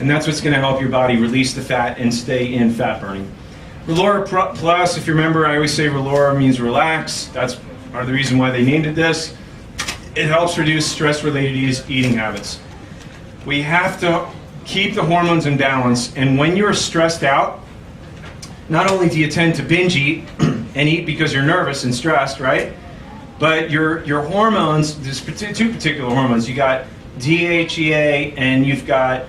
And that's what's going to help your body release the fat and stay in fat burning. Relora Plus, if you remember, I always say Relora means relax. That's part of the reason why they named it this. It helps reduce stress-related eating habits. We have to keep the hormones in balance, and when you're stressed out, not only do you tend to binge eat and eat because you're nervous and stressed, right? But your hormones, there's two particular hormones. You got DHEA and you've got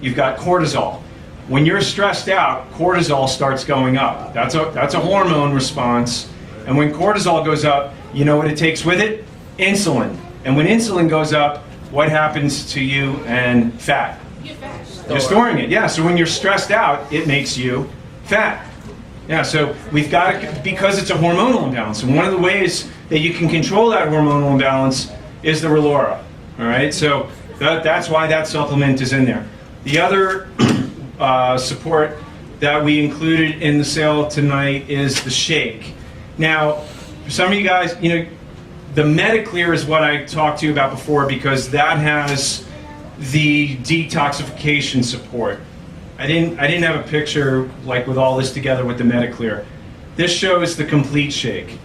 cortisol. When you're stressed out, cortisol starts going up. That's a hormone response, and when cortisol goes up, you know what it takes with it? Insulin. And when insulin goes up, what happens to you and fat? You get fat. You're storing it, yeah. So when you're stressed out, it makes you fat. Yeah, so we've got to, because it's a hormonal imbalance. And one of the ways that you can control that hormonal imbalance is the Relora. All right, so that's why that supplement is in there. The other support that we included in the sale tonight is the shake. Now, for some of you guys, the Mediclear is what I talked to you about before because that has the detoxification support. I didn't have a picture like with all this together with the Mediclear. This shows the complete shake.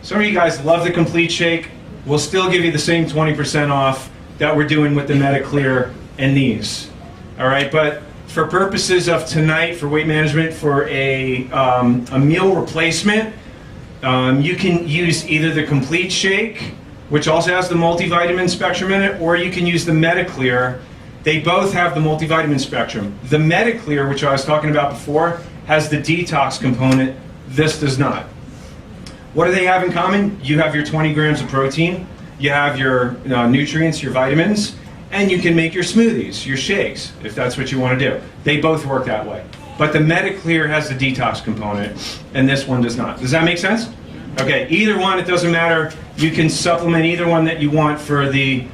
Some of you guys love the complete shake. We'll still give you the same 20% off that we're doing with the Mediclear and these. All right, but for purposes of tonight, for weight management, for a meal replacement, you can use either the complete shake, which also has the multivitamin spectrum in it, or you can use the Mediclear. They both have the multivitamin spectrum. The Mediclear, which I was talking about before, has the detox component. This does not. What do they have in common? You have your 20 grams of protein, you have your nutrients, your vitamins, and you can make your smoothies, your shakes, if that's what you want to do. They both work that way. But the Mediclear has the detox component, and this one does not. Does that make sense? Okay, either one, it doesn't matter. You can supplement either one that you want for the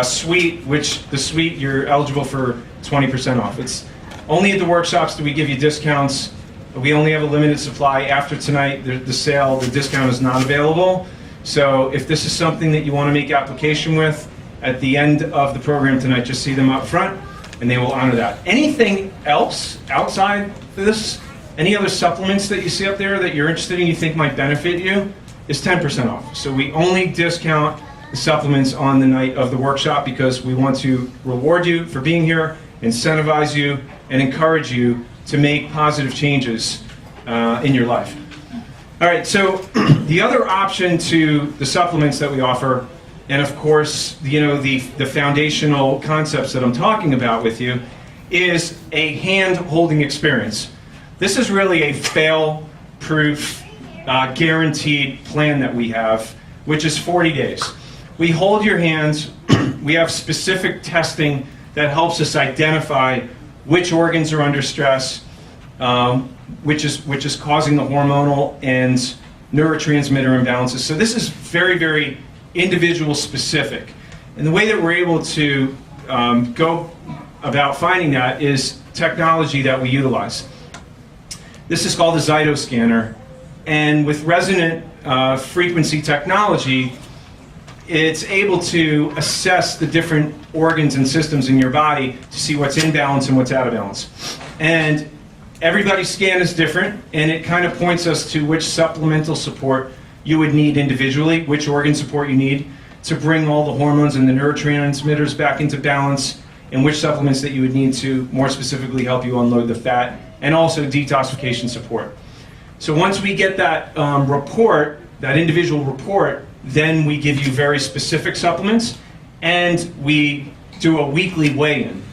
sweet, which the sweet you're eligible for 20% off. It's only at the workshops do we give you discounts. We only have a limited supply. After tonight, the sale, the discount is not available. So if this is something that you want to make application with, at the end of the program tonight, just see them up front, and they will honor that. Anything else outside this, any other supplements that you see up there that you're interested in, you think might benefit you, is 10% off. So we only discount the supplements on the night of the workshop because we want to reward you for being here, incentivize you, and encourage you to make positive changes in your life. All right, so the other option to the supplements that we offer, and of course, you know, the foundational concepts that I'm talking about with you, is a hand-holding experience. This is really a fail-proof, guaranteed plan that we have, which is 40 days. We hold your hands. We have specific testing that helps us identify which organs are under stress, which is causing the hormonal and neurotransmitter imbalances. So this is very, very individual specific. And the way that we're able to go about finding that is technology that we utilize. This is called the Zyto scanner. And with resonant frequency technology, it's able to assess the different organs and systems in your body to see what's in balance and what's out of balance. And everybody's scan is different, and it kind of points us to which supplemental support you would need individually, which organ support you need to bring all the hormones and the neurotransmitters back into balance, and which supplements that you would need to more specifically help you unload the fat, and also detoxification support. So once we get that report, that individual report, then we give you very specific supplements, and we do a weekly weigh-in.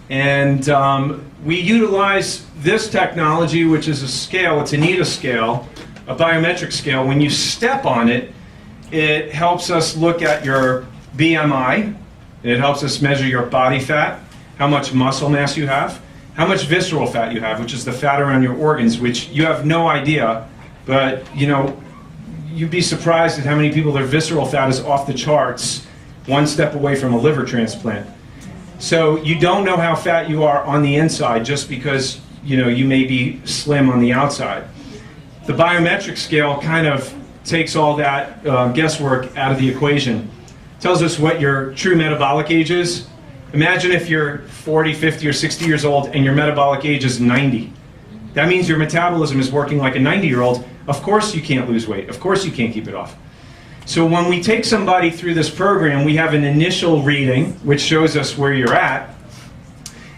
And we utilize this technology, which is a scale, it's an ANITA scale, a biometric scale. When you step on it, it helps us look at your BMI, it helps us measure your body fat, how much muscle mass you have, how much visceral fat you have, which is the fat around your organs, which you have no idea, but you know, you'd be surprised at how many people their visceral fat is off the charts, one step away from a liver transplant. So you don't know how fat you are on the inside just because you know you may be slim on the outside. The biometric scale kind of takes all that guesswork out of the equation. Tells us what your true metabolic age is. Imagine if you're 40, 50, or 60 years old and your metabolic age is 90. That means your metabolism is working like a 90-year-old. Of course you can't lose weight. Of course you can't keep it off. So when we take somebody through this program, we have an initial reading, which shows us where you're at.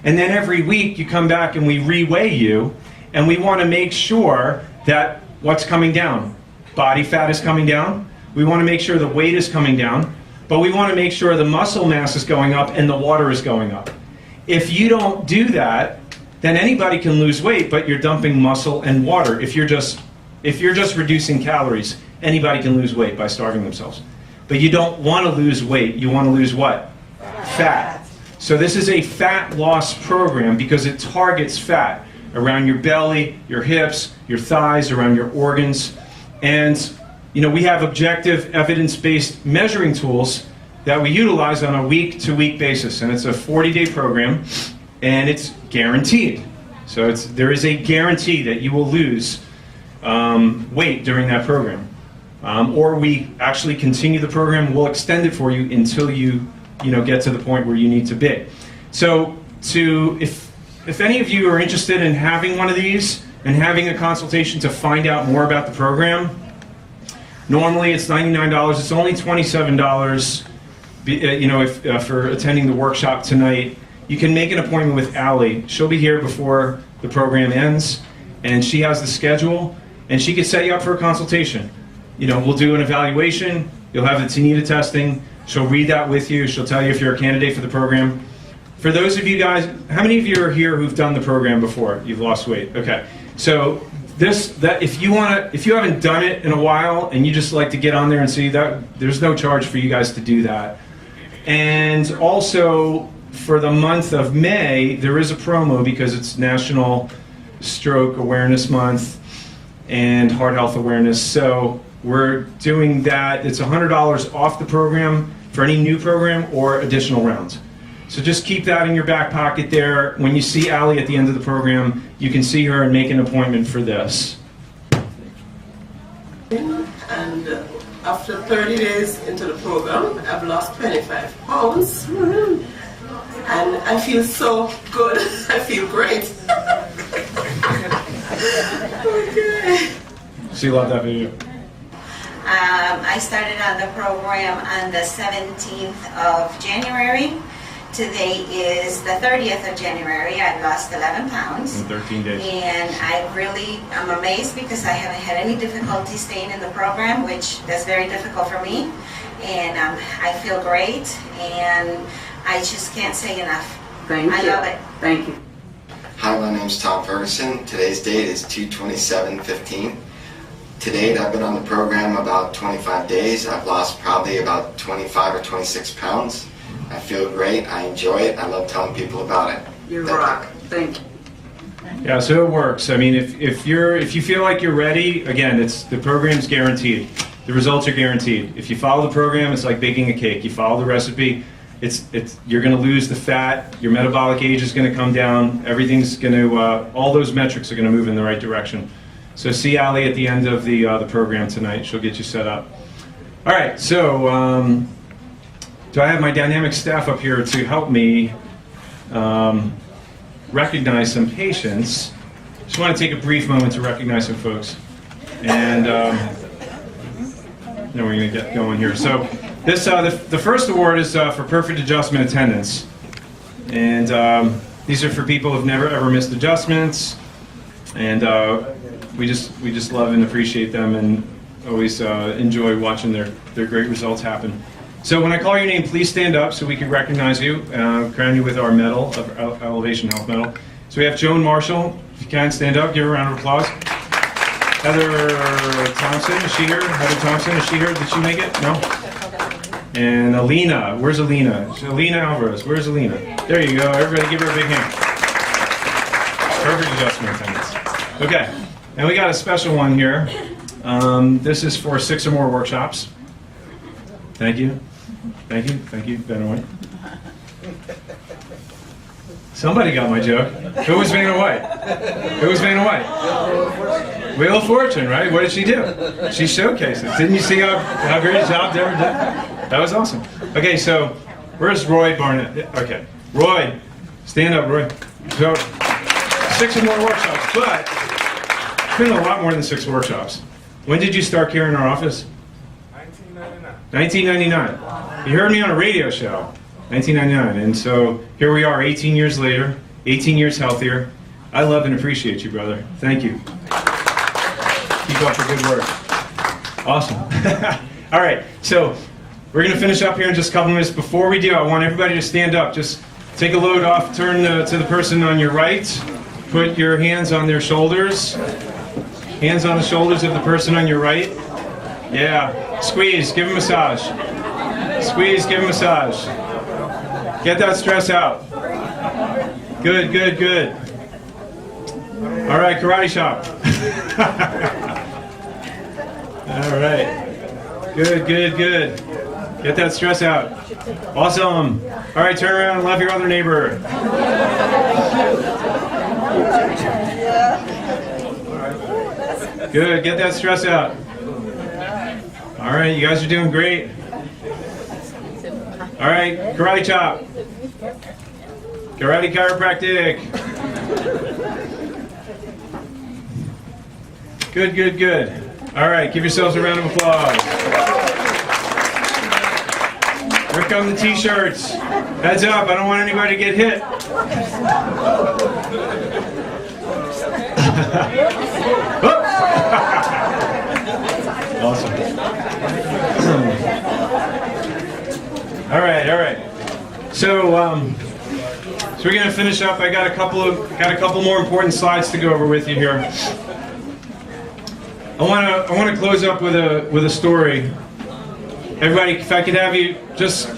And then every week you come back and we reweigh you, and we want to make sure that what's coming down. Body fat is coming down. We want to make sure the weight is coming down. But we want to make sure the muscle mass is going up and the water is going up. If you don't do that, then anybody can lose weight, but you're dumping muscle and water. If you're just reducing calories, anybody can lose weight by starving themselves. But you don't want to lose weight. You want to lose what? Fat. So this is a fat loss program because it targets fat around your belly, your hips, your thighs, around your organs. And you know, we have objective, evidence-based measuring tools that we utilize on a week-to-week basis. And it's a 40-day program, and it's guaranteed. So there is a guarantee that you will lose weight during that program. Or we actually continue the program. We'll extend it for you until you get to the point where you need to be. So if any of you are interested in having one of these and having a consultation to find out more about the program, normally it's $99. It's only $27. For attending the workshop tonight. You can make an appointment with Allie. She'll be here before the program ends, and she has the schedule, and she can set you up for a consultation. We'll do an evaluation. You'll have the TANITA testing. She'll read that with you. She'll tell you if you're a candidate for the program. For those of you guys, how many of you are here who've done the program before? You've lost weight. Okay. So if you haven't done it in a while and you just like to get on there and see that, there's no charge for you guys to do that. And also for the month of May, there is a promo because it's National Stroke Awareness Month and Heart Health Awareness. So we're doing that. It's $100 off the program for any new program or additional rounds. So just keep that in your back pocket there. When you see Allie at the end of the program, you can see her and make an appointment for this. And after 30 days into the program, I've lost 25 pounds. And I feel so good. I feel great. Okay. So you love that video? I started on the program on the 17th of January, Today is the 30th of January. I've lost 11 pounds. In 13 days. And I'm amazed because I haven't had any difficulty staying in the program, which that's very difficult for me. And I feel great, and I just can't say enough. Thank you. I love it. Thank you. Hi, my name's Tom Ferguson. Today's date is 2/27/15. To date, I've been on the program about 25 days. I've lost probably about 25 or 26 pounds. I feel great. I enjoy it. I love telling people about it. You Thank rock. Thank you. Yeah, so it works. I mean, if you feel like you're ready, again, the program's guaranteed. The results are guaranteed. If you follow the program, it's like baking a cake. You follow the recipe, you're going to lose the fat. Your metabolic age is going to come down. Everything's going to, all those metrics are going to move in the right direction. So see Ali at the end of the program tonight. She'll get you set up. All right. So do I have my dynamic staff up here to help me recognize some patients? Just want to take a brief moment to recognize some folks, and then we're going to get going here. So this the first award is for perfect adjustment attendance, and these are for people who've never ever missed adjustments, and we just love and appreciate them, and always enjoy watching their great results happen. So when I call your name, please stand up so we can recognize you, crown you with our medal, of Elevation Health Medal. So we have Joan Marshall. If you can, stand up, give her a round of applause. Heather Thompson, is she here? Heather Thompson, is she here? Did she make it? No? And Alina, where's Alina? Alina Alvarez, where's Alina? There you go, everybody give her a big hand. Perfect adjustment attendance. Okay, and we got a special one here. This is for 6 or more workshops. Thank you. Thank you. Thank you, Ben White. Somebody got my joke. Who was Vanna White? Who was Vanna White? Wheel of Fortune, right? What did she do? She showcased it. Didn't you see how great a job Deborah did? That was awesome. Okay, so where's Roy Barnett? Okay, Roy, stand up, Roy. So 6 or more workshops, but it's been a lot more than 6 workshops. When did you start here in our office? 1999. You heard me on a radio show, 1999, and so here we are 18 years later, 18 years healthier. I love and appreciate you, brother. Thank you. Keep up the good work. Awesome. All right, so we're going to finish up here in just a couple minutes. Before we do, I want everybody to stand up. Just take a load off, turn to the person on your right, put your hands on their shoulders, hands on the shoulders of the person on your right. Yeah, squeeze, give a massage. Squeeze, give a massage. Get that stress out. Good, good, good. All right, karate chop. All right. Good, good, good. Get that stress out. Awesome. All right, turn around and love your other neighbor. Good, get that stress out. All right, you guys are doing great. All right, karate chop. Karate chiropractic. Good, good, good. All right, give yourselves a round of applause. Here come the t-shirts. Heads up, I don't want anybody to get hit. Awesome. All right, all right. So we're gonna finish up. I got a couple more important slides to go over with you here. I wanna close up with a story. Everybody, if I could have you just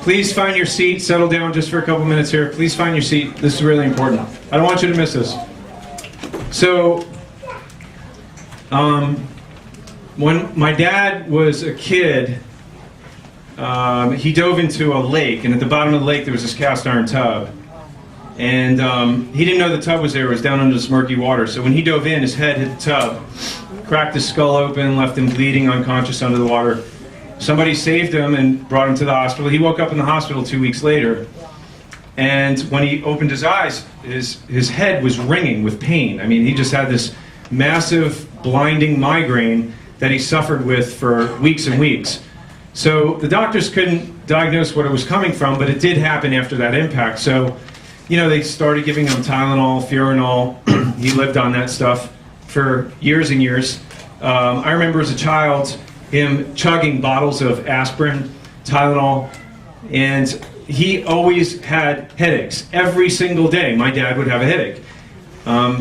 please find your seat, settle down just for a couple minutes here. Please find your seat. This is really important. I don't want you to miss this. So, when my dad was a kid, he dove into a lake, and at the bottom of the lake there was this cast iron tub. And he didn't know the tub was there. It was down under this murky water. So when he dove in, his head hit the tub, cracked his skull open, left him bleeding, unconscious under the water. Somebody saved him and brought him to the hospital. He woke up in the hospital 2 weeks later. And when he opened his eyes, his head was ringing with pain. I mean, he just had this massive, blinding migraine that he suffered with for weeks and weeks. So the doctors couldn't diagnose what it was coming from, but it did happen after that impact. So, they started giving him Tylenol, Furanol. He lived on that stuff for years and years. I remember as a child him chugging bottles of aspirin, Tylenol, and he always had headaches. Every single day, my dad would have a headache.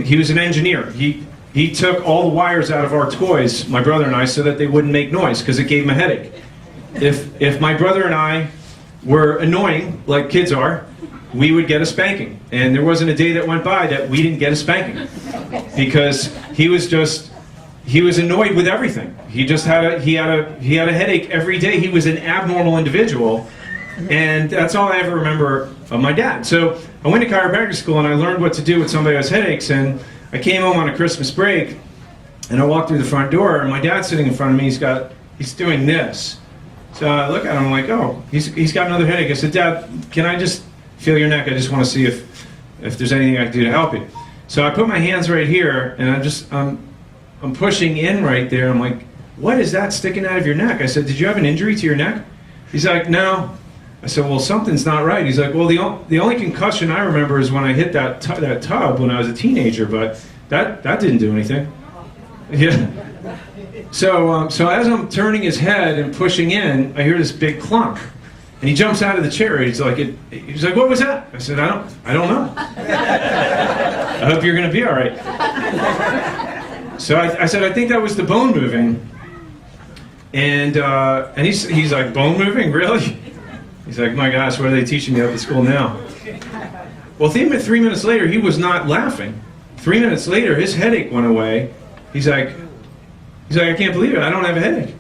He was an engineer. He took all the wires out of our toys, my brother and I, so that they wouldn't make noise because it gave him a headache. If my brother and I were annoying, like kids are, we would get a spanking. And there wasn't a day that went by that we didn't get a spanking. Because he was annoyed with everything. He had a headache every day. He was an abnormal individual. And that's all I ever remember of my dad. So I went to chiropractic school and I learned what to do with somebody who has headaches. And I came home on a Christmas break and I walked through the front door and my dad's sitting in front of me. He's doing this. So I look at him, I'm like, oh, he's got another headache. I said, Dad, can I just feel your neck? I just want to see if there's anything I can do to help you. So I put my hands right here, and I'm pushing in right there. I'm like, what is that sticking out of your neck? I said, did you have an injury to your neck? He's like, no. I said, well, something's not right. He's like, well, the only concussion I remember is when I hit that tub when I was a teenager, but that didn't do anything. Yeah. So as I'm turning his head and pushing in, I hear this big clunk, and he jumps out of the chair. He's like, what was that? I said, I don't know. I hope you're going to be all right. So I said, I think that was the bone moving, and he's like, bone moving, really? He's like, my gosh, what are they teaching me up at school now? Well, 3 minutes later, he was not laughing. 3 minutes later, his headache went away. He's like, I can't believe it. I don't have a headache.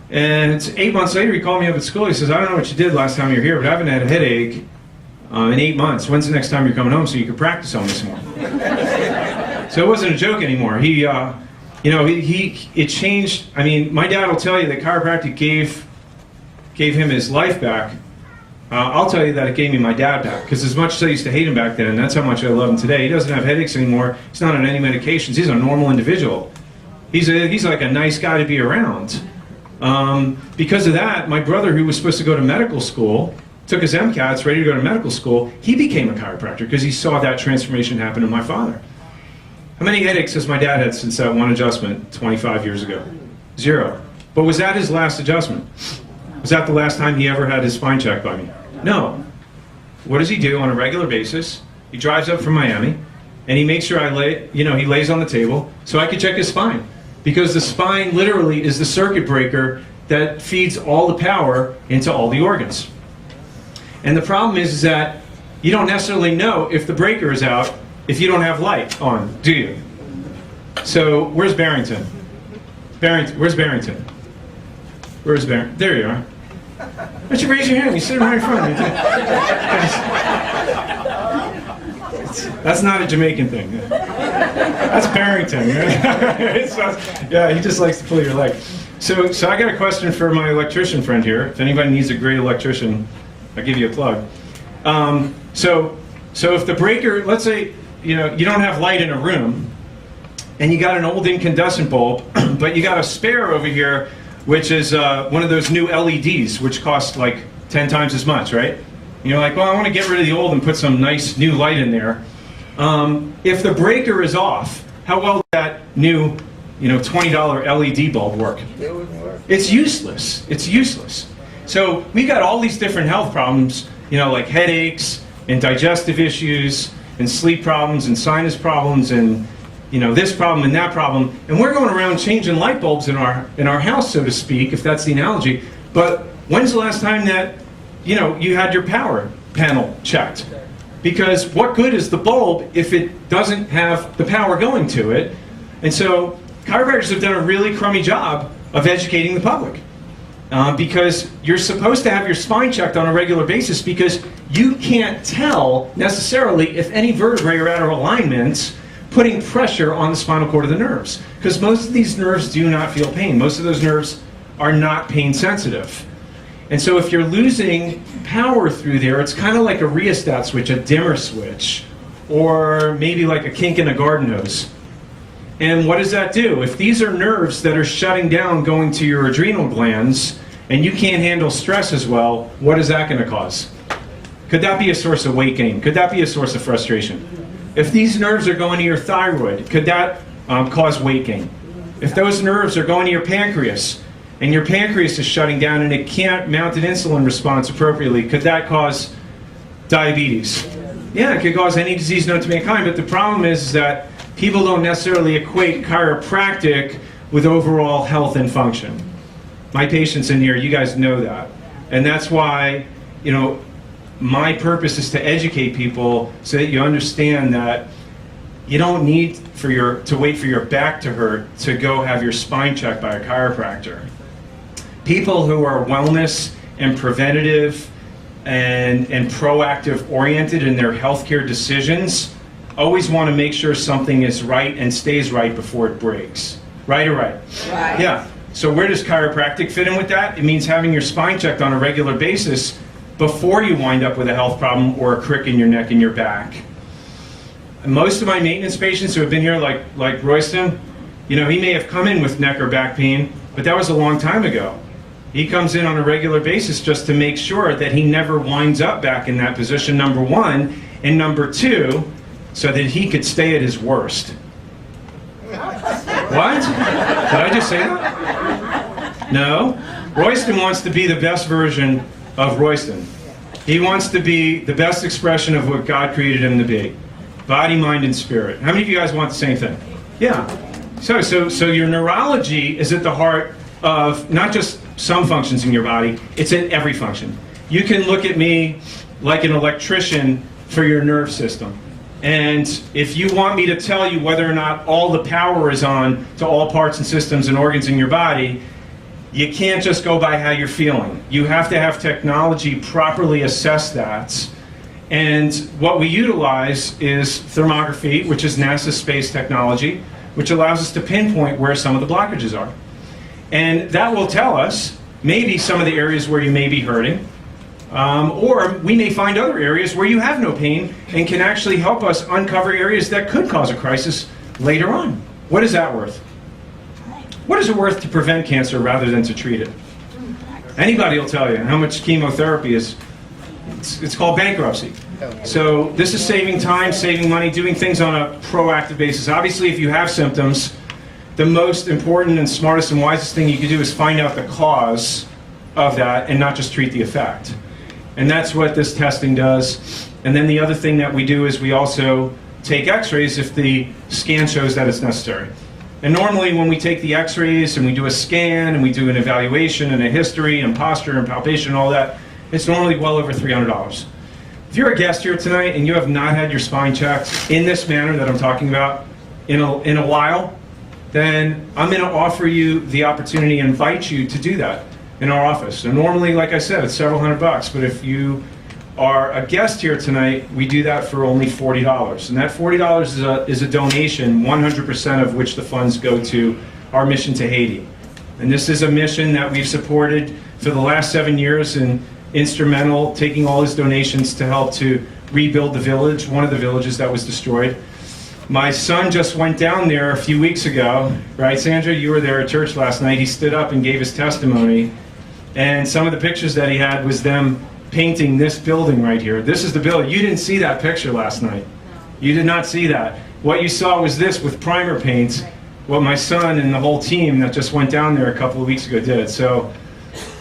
And it's 8 months later, he called me up at school. He says, I don't know what you did last time you were here, but I haven't had a headache in 8 months. When's the next time you're coming home so you can practice on this more? So it wasn't a joke anymore. It changed. I mean, my dad will tell you that chiropractic gave him his life back. I'll tell you that it gave me my dad back, because as much as I used to hate him back then, that's how much I love him today. He doesn't have headaches anymore. He's not on any medications. He's a normal individual. He's like a nice guy to be around. Because of that, my brother, who was supposed to go to medical school, took his MCATs, ready to go to medical school. He became a chiropractor because he saw that transformation happen in my father. How many headaches has my dad had since that one adjustment 25 years ago? 0. But was that his last adjustment? Was that the last time he ever had his spine checked by me? No. What does he do on a regular basis? He drives up from Miami, and he makes sure he lays on the table so I can check his spine. Because the spine literally is the circuit breaker that feeds all the power into all the organs. And the problem is that you don't necessarily know if the breaker is out if you don't have light on, do you? So where's Barrington? Where's Barrington? Where's Barrington? There you are. Why don't you raise your hand? You're sitting right in front of me. That's not a Jamaican thing. That's Barrington. Yeah, he just likes to pull your leg. So I got a question for my electrician friend here. If anybody needs a great electrician, I'll give you a plug. So if the breaker, let's say, you don't have light in a room, and you got an old incandescent bulb, but you got a spare over here, which is one of those new LEDs, which cost like 10 times as much, right? And you're like, well, I want to get rid of the old and put some nice new light in there. If the breaker is off, how well does that new, $20 LED bulb work? It wouldn't work. It's useless. It's useless. So we got all these different health problems, like headaches and digestive issues and sleep problems and sinus problems and this problem and that problem, and we're going around changing light bulbs in our house, so to speak, if that's the analogy. But when's the last time that you had your power panel checked? Because what good is the bulb if it doesn't have the power going to it? And so chiropractors have done a really crummy job of educating the public. Because you're supposed to have your spine checked on a regular basis, because you can't tell necessarily if any vertebrae are out of alignment, putting pressure on the spinal cord of the nerves. Because most of these nerves do not feel pain. Most of those nerves are not pain sensitive. And so if you're losing power through there, it's kind of like a rheostat switch, a dimmer switch, or maybe like a kink in a garden hose. And what does that do? If these are nerves that are shutting down going to your adrenal glands, and you can't handle stress as well, what is that going to cause? Could that be a source of weight gain? Could that be a source of frustration? If these nerves are going to your thyroid, could that cause weight gain? If those nerves are going to your pancreas, and your pancreas is shutting down and it can't mount an insulin response appropriately, could that cause diabetes? Yeah, it could cause any disease known to mankind, but the problem is that people don't necessarily equate chiropractic with overall health and function. My patients in here, you guys know that. And that's why, you know, my purpose is to educate people so that you understand that you don't need to wait for your back to hurt to go have your spine checked by a chiropractor. People who are wellness and preventative and proactive oriented in their healthcare decisions always want to make sure something is right and stays right before it breaks. Right or right? Right. Yeah. So where does chiropractic fit in with that? It means having your spine checked on a regular basis before you wind up with a health problem or a crick in your neck and your back. And most of my maintenance patients who have been here, like Royston, you know, he may have come in with neck or back pain, but that was a long time ago. He comes in on a regular basis just to make sure that he never winds up back in that position, number one, and number two, so that he could stay at his worst. What? Did I just say that? No. Royston wants to be the best version of Royston. He wants to be the best expression of what God created him to be. Body, mind, and spirit. How many of you guys want the same thing? Yeah. So your neurology is at the heart of not just some functions in your body, it's in every function. You can look at me like an electrician for your nerve system. And if you want me to tell you whether or not all the power is on to all parts and systems and organs in your body, you can't just go by how you're feeling. You have to have technology properly assess that. And what we utilize is thermography, which is NASA's space technology, which allows us to pinpoint where some of the blockages are. And that will tell us maybe some of the areas where you may be hurting, or we may find other areas where you have no pain and can actually help us uncover areas that could cause a crisis later on. What is that worth? What is it worth to prevent cancer rather than to treat it? Anybody will tell you how much chemotherapy is. It's called bankruptcy. So this is saving time, saving money, doing things on a proactive basis. Obviously, if you have symptoms, the most important and smartest and wisest thing you can do is find out the cause of that and not just treat the effect. And that's what this testing does. And then the other thing that we do is we also take x-rays if the scan shows that it's necessary. And normally when we take the x-rays and we do a scan and we do an evaluation and a history and posture and palpation and all that, it's normally well over $300. If you're a guest here tonight and you have not had your spine checked in this manner that I'm talking about in a while, then I'm going to offer you the opportunity and invite you to do that in our office. And normally, like I said, it's several $100, but if you are a guest here tonight, we do that for only $40. And that $40 is a donation, 100% of which the funds go to our mission to Haiti. And this is a mission that we've supported for the last 7 years and instrumental, taking all his donations to help to rebuild the village, one of the villages that was destroyed. My son just went down there a few weeks ago, right, Sandra? You were there at church last night. He stood up and gave his testimony. And some of the pictures that he had was them painting this building right here. This is the building. You didn't see that picture last night. You did not see that. What you saw was this with primer paints, what my son and the whole team that just went down there a couple of weeks ago did. So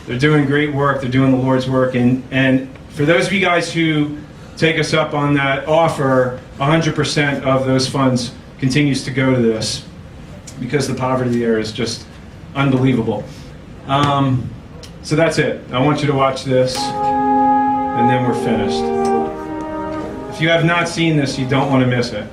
they're doing great work. They're doing the Lord's work. And for those of you guys who take us up on that offer, 100% of those funds continues to go to this because the poverty there is just unbelievable. So that's it. I want you to watch this, and then we're finished. If you have not seen this, you don't want to miss it.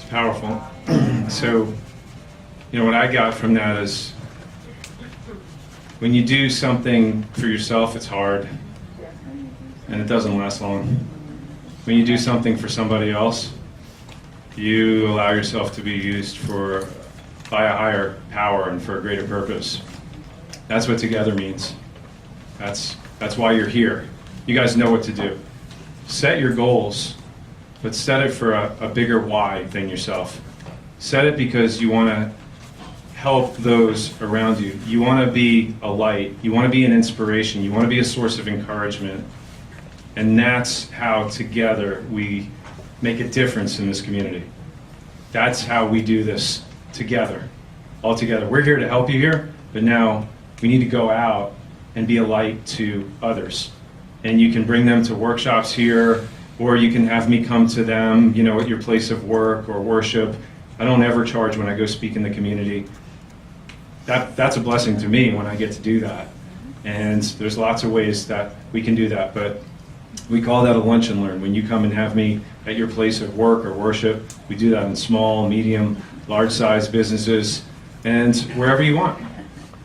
powerful. So, what I got from that is when you do something for yourself, it's hard and it doesn't last long. When you do something for somebody else, you allow yourself to be used by a higher power and for a greater purpose. That's what together means. That's why you're here. You guys know what to do. Set your goals, but set it for a bigger why than yourself. Set it because you want to help those around you. You want to be a light. You want to be an inspiration. You want to be a source of encouragement. And that's how together we make a difference in this community. That's how we do this together, all together. We're here to help you here, but now we need to go out and be a light to others. And you can bring them to workshops here, or you can have me come to them, at your place of work or worship. I don't ever charge when I go speak in the community. That's a blessing to me when I get to do that. And there's lots of ways that we can do that, but we call that a lunch and learn. When you come and have me at your place of work or worship, we do that in small, medium, large-size businesses, and wherever you want.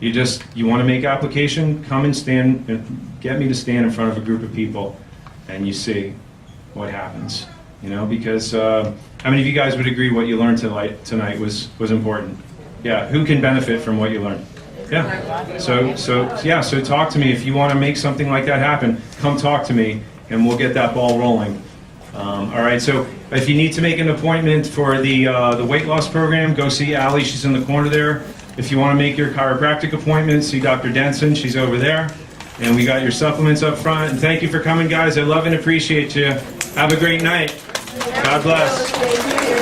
You want to make application, come and stand, and get me to stand in front of a group of people, and you see what happens. Because how many of you guys would agree what you learned tonight was important? Yeah, who can benefit from what you learned? Yeah. So talk to me if you want to make something like that happen. Come talk to me, and we'll get that ball rolling. All right. So if you need to make an appointment for the weight loss program, go see Allie. She's in the corner there. If you want to make your chiropractic appointment, see Dr. Denson. She's over there. And we got your supplements up front. And thank you for coming, guys. I love and appreciate you. Have a great night. God bless.